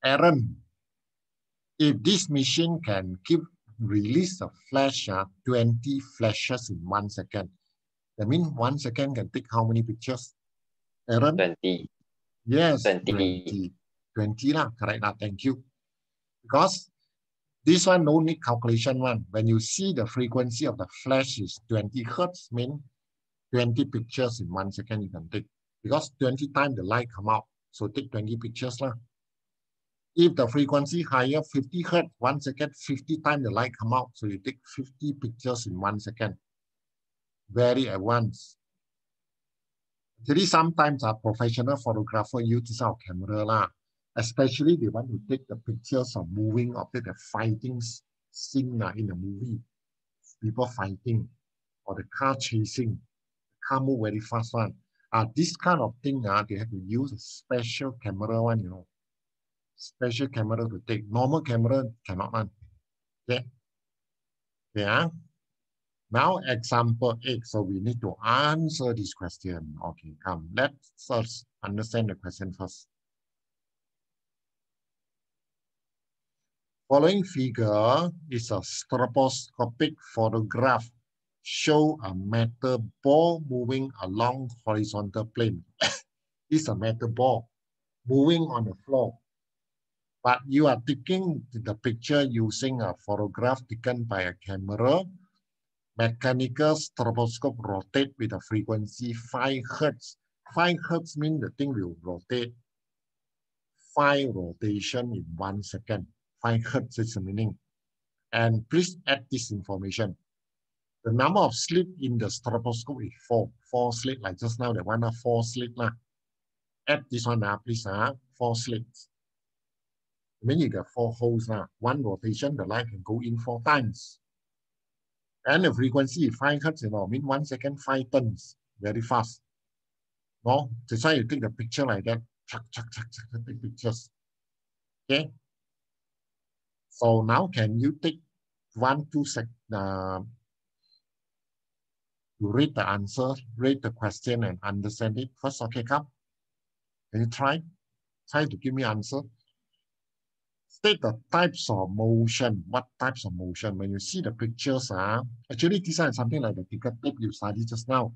Aaron, if this machine can release a flash, 20 flashes in 1 second, that means 1 second can take how many pictures? Aaron? 20. Yes, 20. 20 lah, correct lah, thank you. Because this one no need calculation one. When you see the frequency of the flash is 20 hertz, mean 20 pictures in 1 second you can take. Because 20 times the light come out, so take 20 pictures lah. If the frequency higher, 50 hertz, 1 second, 50 times the light come out, so you take 50 pictures in 1 second. Very advanced. Actually, sometimes a professional photographer uses our camera lah. Especially they want to take the pictures of moving object, the fighting scene in the movie. People fighting or the car chasing. The car move very fast one. This kind of thing, they have to use a special camera one, you know. Special camera to take. Normal camera cannot run. Okay. Yeah. Now example 8. So we need to answer this question. Okay, come. Let's first understand the question first. Following figure is a stroboscopic photograph. Show a metal ball moving along horizontal plane. It's a metal ball moving on the floor. But you are taking the picture using a photograph taken by a camera. Mechanical stroboscope rotate with a frequency 5 hertz. 5 hertz means the thing will rotate 5 rotation in 1 second. 5 hertz is the meaning. And please add this information. The number of slits in the stroboscope is 4. 4 slits, like just now, the one 4 slits. Add this one please. 4 slits. I mean, you got 4 holes. One rotation, the light can go in 4 times. And the frequency is 5 hertz, you know, mean 1 second, 5 turns. Very fast. No? That's why you take the picture like that. Take pictures. Okay? So now can you take 1, 2 seconds to read the answer, read the question and understand it first? Okay, come. Can you try? Try to give me answer. State the types of motion. What types of motion? When you see the pictures, actually this one is something like the ticker tape you studied just now.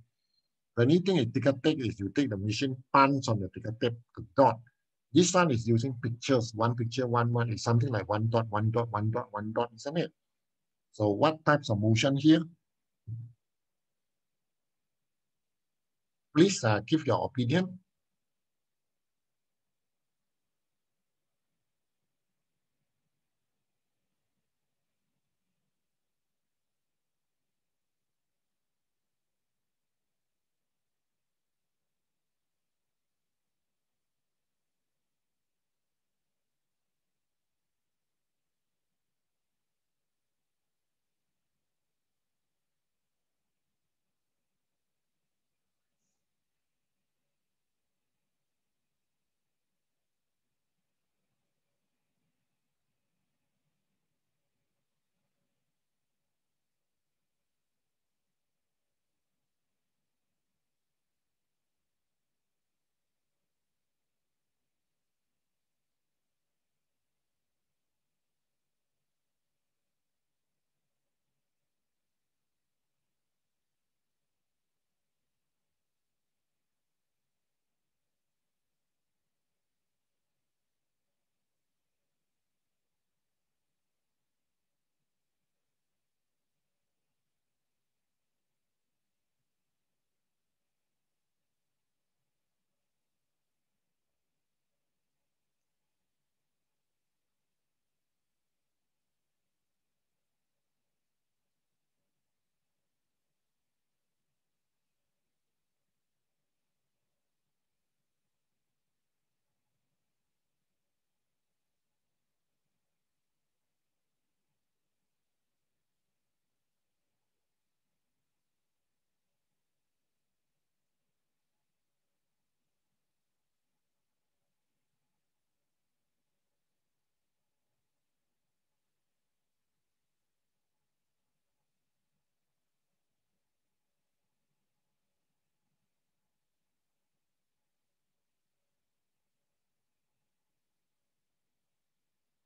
The only thing a ticker tape is you take the machine punch on the ticker tape, the dot. This one is using pictures. One picture, one is something like 1 dot, 1 dot, 1 dot, 1 dot, isn't it? So what types of motion here? Please give your opinion.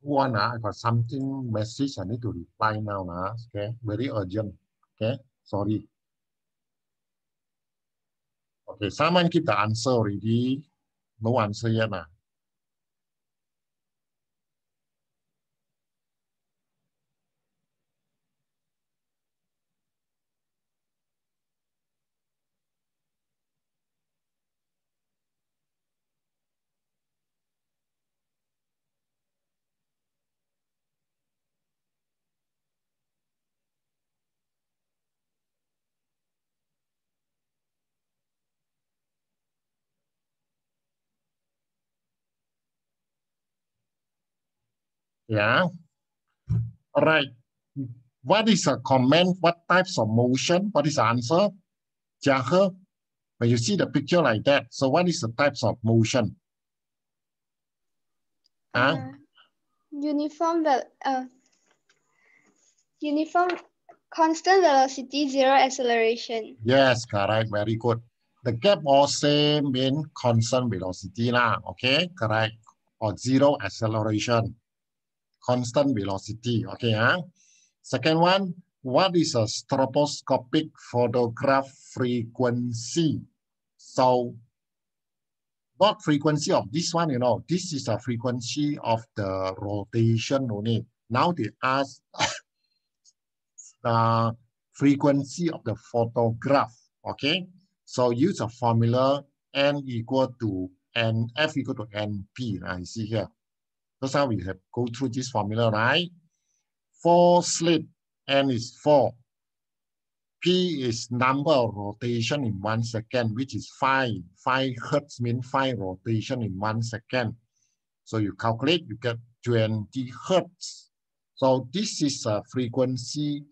One, I got something message I need to reply now. Okay, very urgent. Okay, sorry. Okay, someone give the answer already. No answer yet. Yeah. All right. What is a comment? What types of motion? What is the answer? Jiahe, when you see the picture like that, so what is the types of motion? Uniform, uniform, constant velocity, zero acceleration. Yes, correct. Very good. The gap or same mean constant velocity lah. Okay, correct. Or zero acceleration. Constant velocity. Okay, Second one, what is a stroboscopic photograph frequency? So, not frequency of this one, this is a frequency of the rotation only. Now they ask the frequency of the photograph, okay? So use a formula N equal to N, F equal to NP, I see here. That's how we have go through this formula, right? 4 slit, N is 4. P is number of rotation in 1 second, which is 5. 5 hertz means 5 rotation in 1 second. So you calculate, you get 20 hertz. So this is a frequency,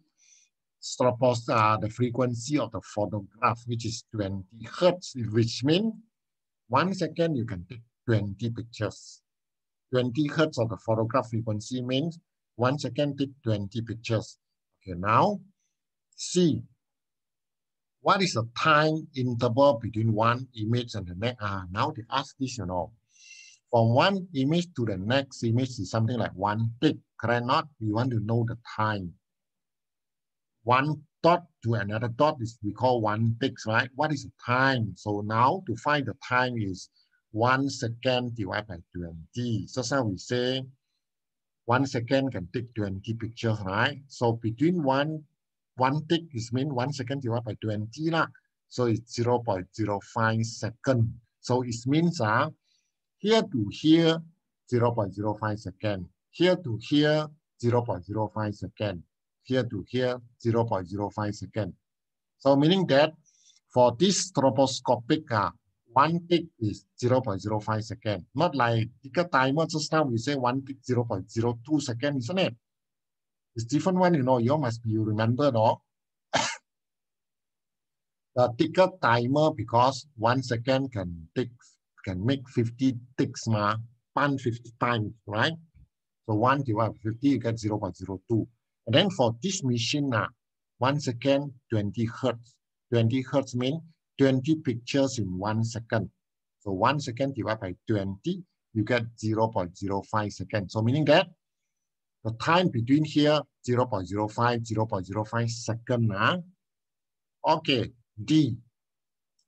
the frequency of the photograph, which is 20 hertz, which means 1 second you can take 20 pictures. 20 hertz of the photograph frequency means 1 second take 20 pictures. Okay, now see. What is the time interval between one image and the next? Now they ask this, From one image to the next image is something like 1 tick, correct not? We want to know the time. 1 dot to another dot is we call 1 tick, right? What is the time? So now to find the time is 1 second divided by 20. So now we say 1 second can take 20 pictures, right? So between one tick is mean 1 second divided by 20 lah. So it's 0.05 second. So it means here to here 0.05 second. Here to here 0.05 second. Here to here 0.05 second. So meaning that for this stroboscopic 1 tick is 0.05 second. Not like the timer just now we say 1 tick 0.02 second, isn't it? It's different one, you must be remember, no? The ticker timer, because 1 second can make 50 ticks, pan 50 times, right? So 1 divided by 50, you get 0.02. And then for this machine, 1 second, 20 hertz. 20 hertz means 20 pictures in 1 second. So 1 second divided by 20, you get 0.05 seconds. So meaning that the time between here, 0.05, 0.05 second. Okay, D.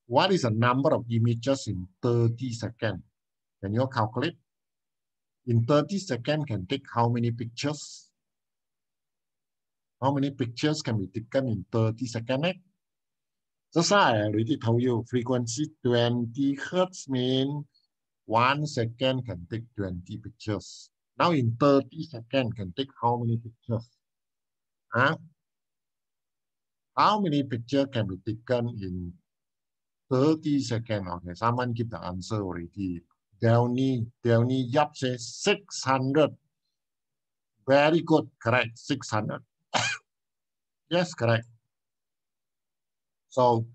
What is the number of images in 30 seconds? Can you calculate? In 30 seconds can take how many pictures? How many pictures can be taken in 30 seconds? Just I already told you, frequency 20 hertz means 1 second can take 20 pictures. Now in 30 seconds can take how many pictures? How many pictures can be taken in 30 seconds? Okay, someone give the answer already. Delny Yap says 600. Very good, correct, 600. Yes, correct. So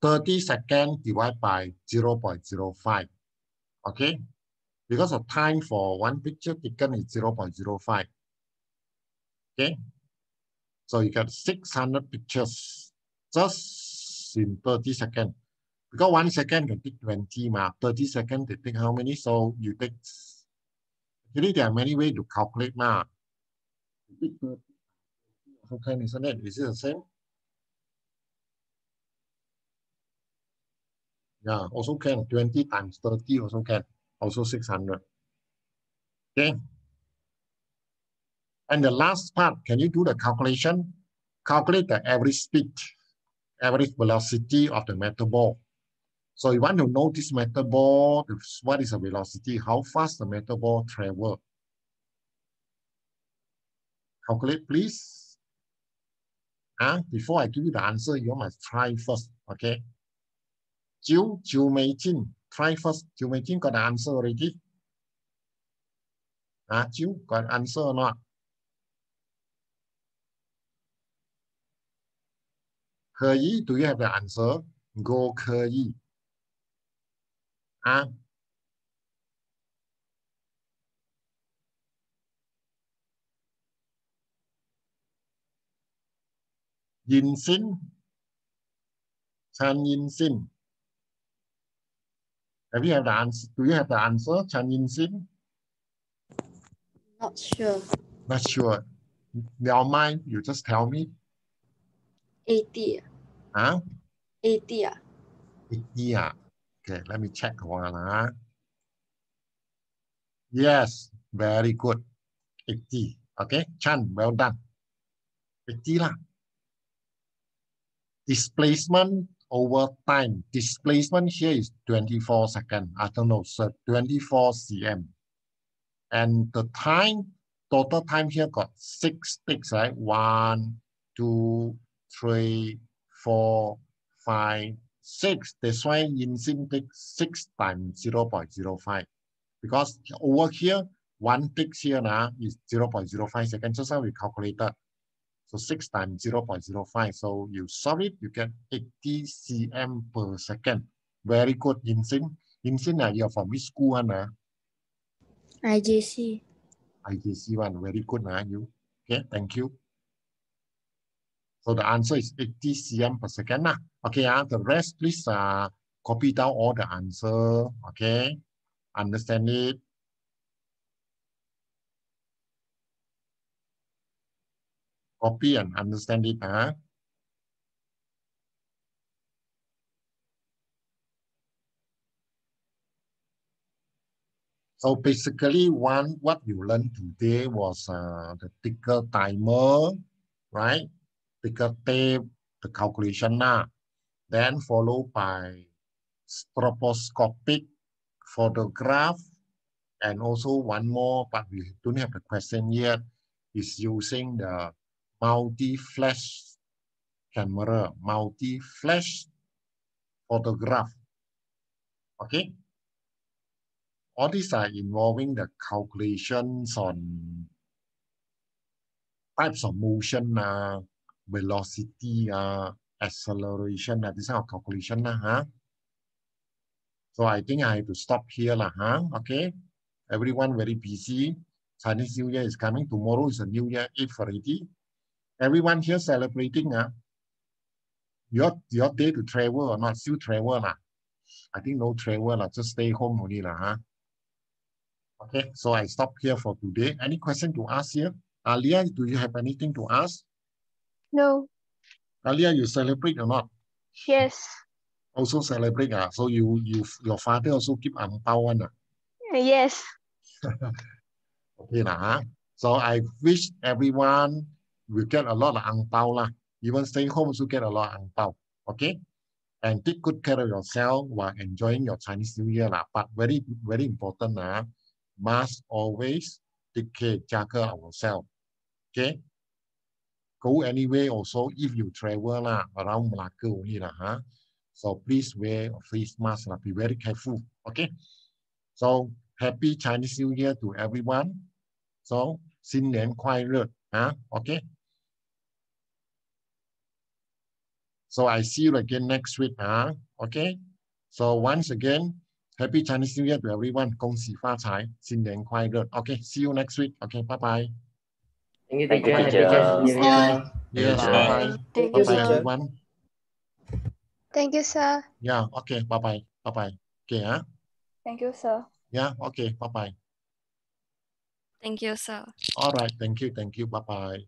30 seconds divided by 0.05. Okay, because the time for one picture taken is 0.05. Okay, so you get 600 pictures just in 30 seconds. Because 1 second can take 20, 30 seconds they take how many? So you take Actually, there are many ways to calculate now. Okay, isn't it? Is it the same? Yeah, also can. 20 times 30 also can. Also 600. Okay. And the last part, can you do the calculation? Calculate the average speed, average velocity of the metal ball. So you want to know this metal ball, what is the velocity, how fast the metal ball travel. Calculate, please. Before I give you the answer, you must try first, okay? Jiu Mei Jin, try first. Jiu Mei Jin got the answer already? Jiu, got answer or not? Ke Yi, do you have the answer? Go Ke Yi. Yin Sin, Chan Yin Sin. Have you have the answer? Do you have the answer, Chan Yin Sin? Not sure. Not sure. Never mind, you just tell me. 80. 80. 80. Okay, let me check one. Yes, very good. 80. Okay, Chan, well done. 80 lah. Displacement over time. Displacement here is 24 seconds. I don't know, so 24 cm. And the time, total time here got 6 ticks, right? 1, 2, 3, 4, 5, 6. That's why Yin Sin takes 6 times 0.05. Because over here, 1 ticks here now is 0.05 seconds. Just how we calculated. So 6 times 0.05. So you solve it, you get 80 cm per second. Very good, Yin Sin. Yin Sin, you're from which school? IJC. IJC one, very good, you. Okay, thank you. So the answer is 80 cm per second. Okay, the rest, please copy down all the answer. Okay, understand it. Copy and understand it. So basically, what you learned today was the ticker timer, right? Ticker tape, the calculation then followed by stroboscopic photograph, and also one more, but we don't have the question yet, is using the multi-flash camera, multi-flash photograph. Okay? All these are involving the calculations on types of motion, velocity, acceleration, this kind of calculation. So I think I have to stop here. Okay. Everyone very busy. Chinese New Year is coming. Tomorrow is a New Year Eve already. Everyone here celebrating. Your day to travel or not? Still travel. I think no travel. Just stay home only. Okay, so I stop here for today. Any question to ask here? Alia, do you have anything to ask? No. Alia, you celebrate or not? Yes. Also celebrate. So your father also keep ang pao one. Yes. Okay So I wish everyone will get a lot of ang pao . Even staying home also get a lot of ang pao. Okay, and take good care of yourself while enjoying your Chinese New Year . But very very important must always take care, jaga ourselves. Okay, go anywhere also if you travel around Malacca only So please wear a face mask be very careful. Okay, so happy Chinese New Year to everyone. So 新年快乐okay. So I see you again next week okay. So once again, happy Chinese New Year to everyone. 恭喜发财，新年快乐。Okay, see you next week. Okay, bye bye. Thank you, Thank you, teacher. teacher. Happy New Year. Yes, teacher. bye bye. Thank Bye you, bye, sir. everyone. Thank you, sir. Yeah, okay, bye bye. Bye bye. Okay, Thank you, sir. Yeah, okay, bye bye. Thank you, sir. All right. Thank you. Thank you. Bye-bye.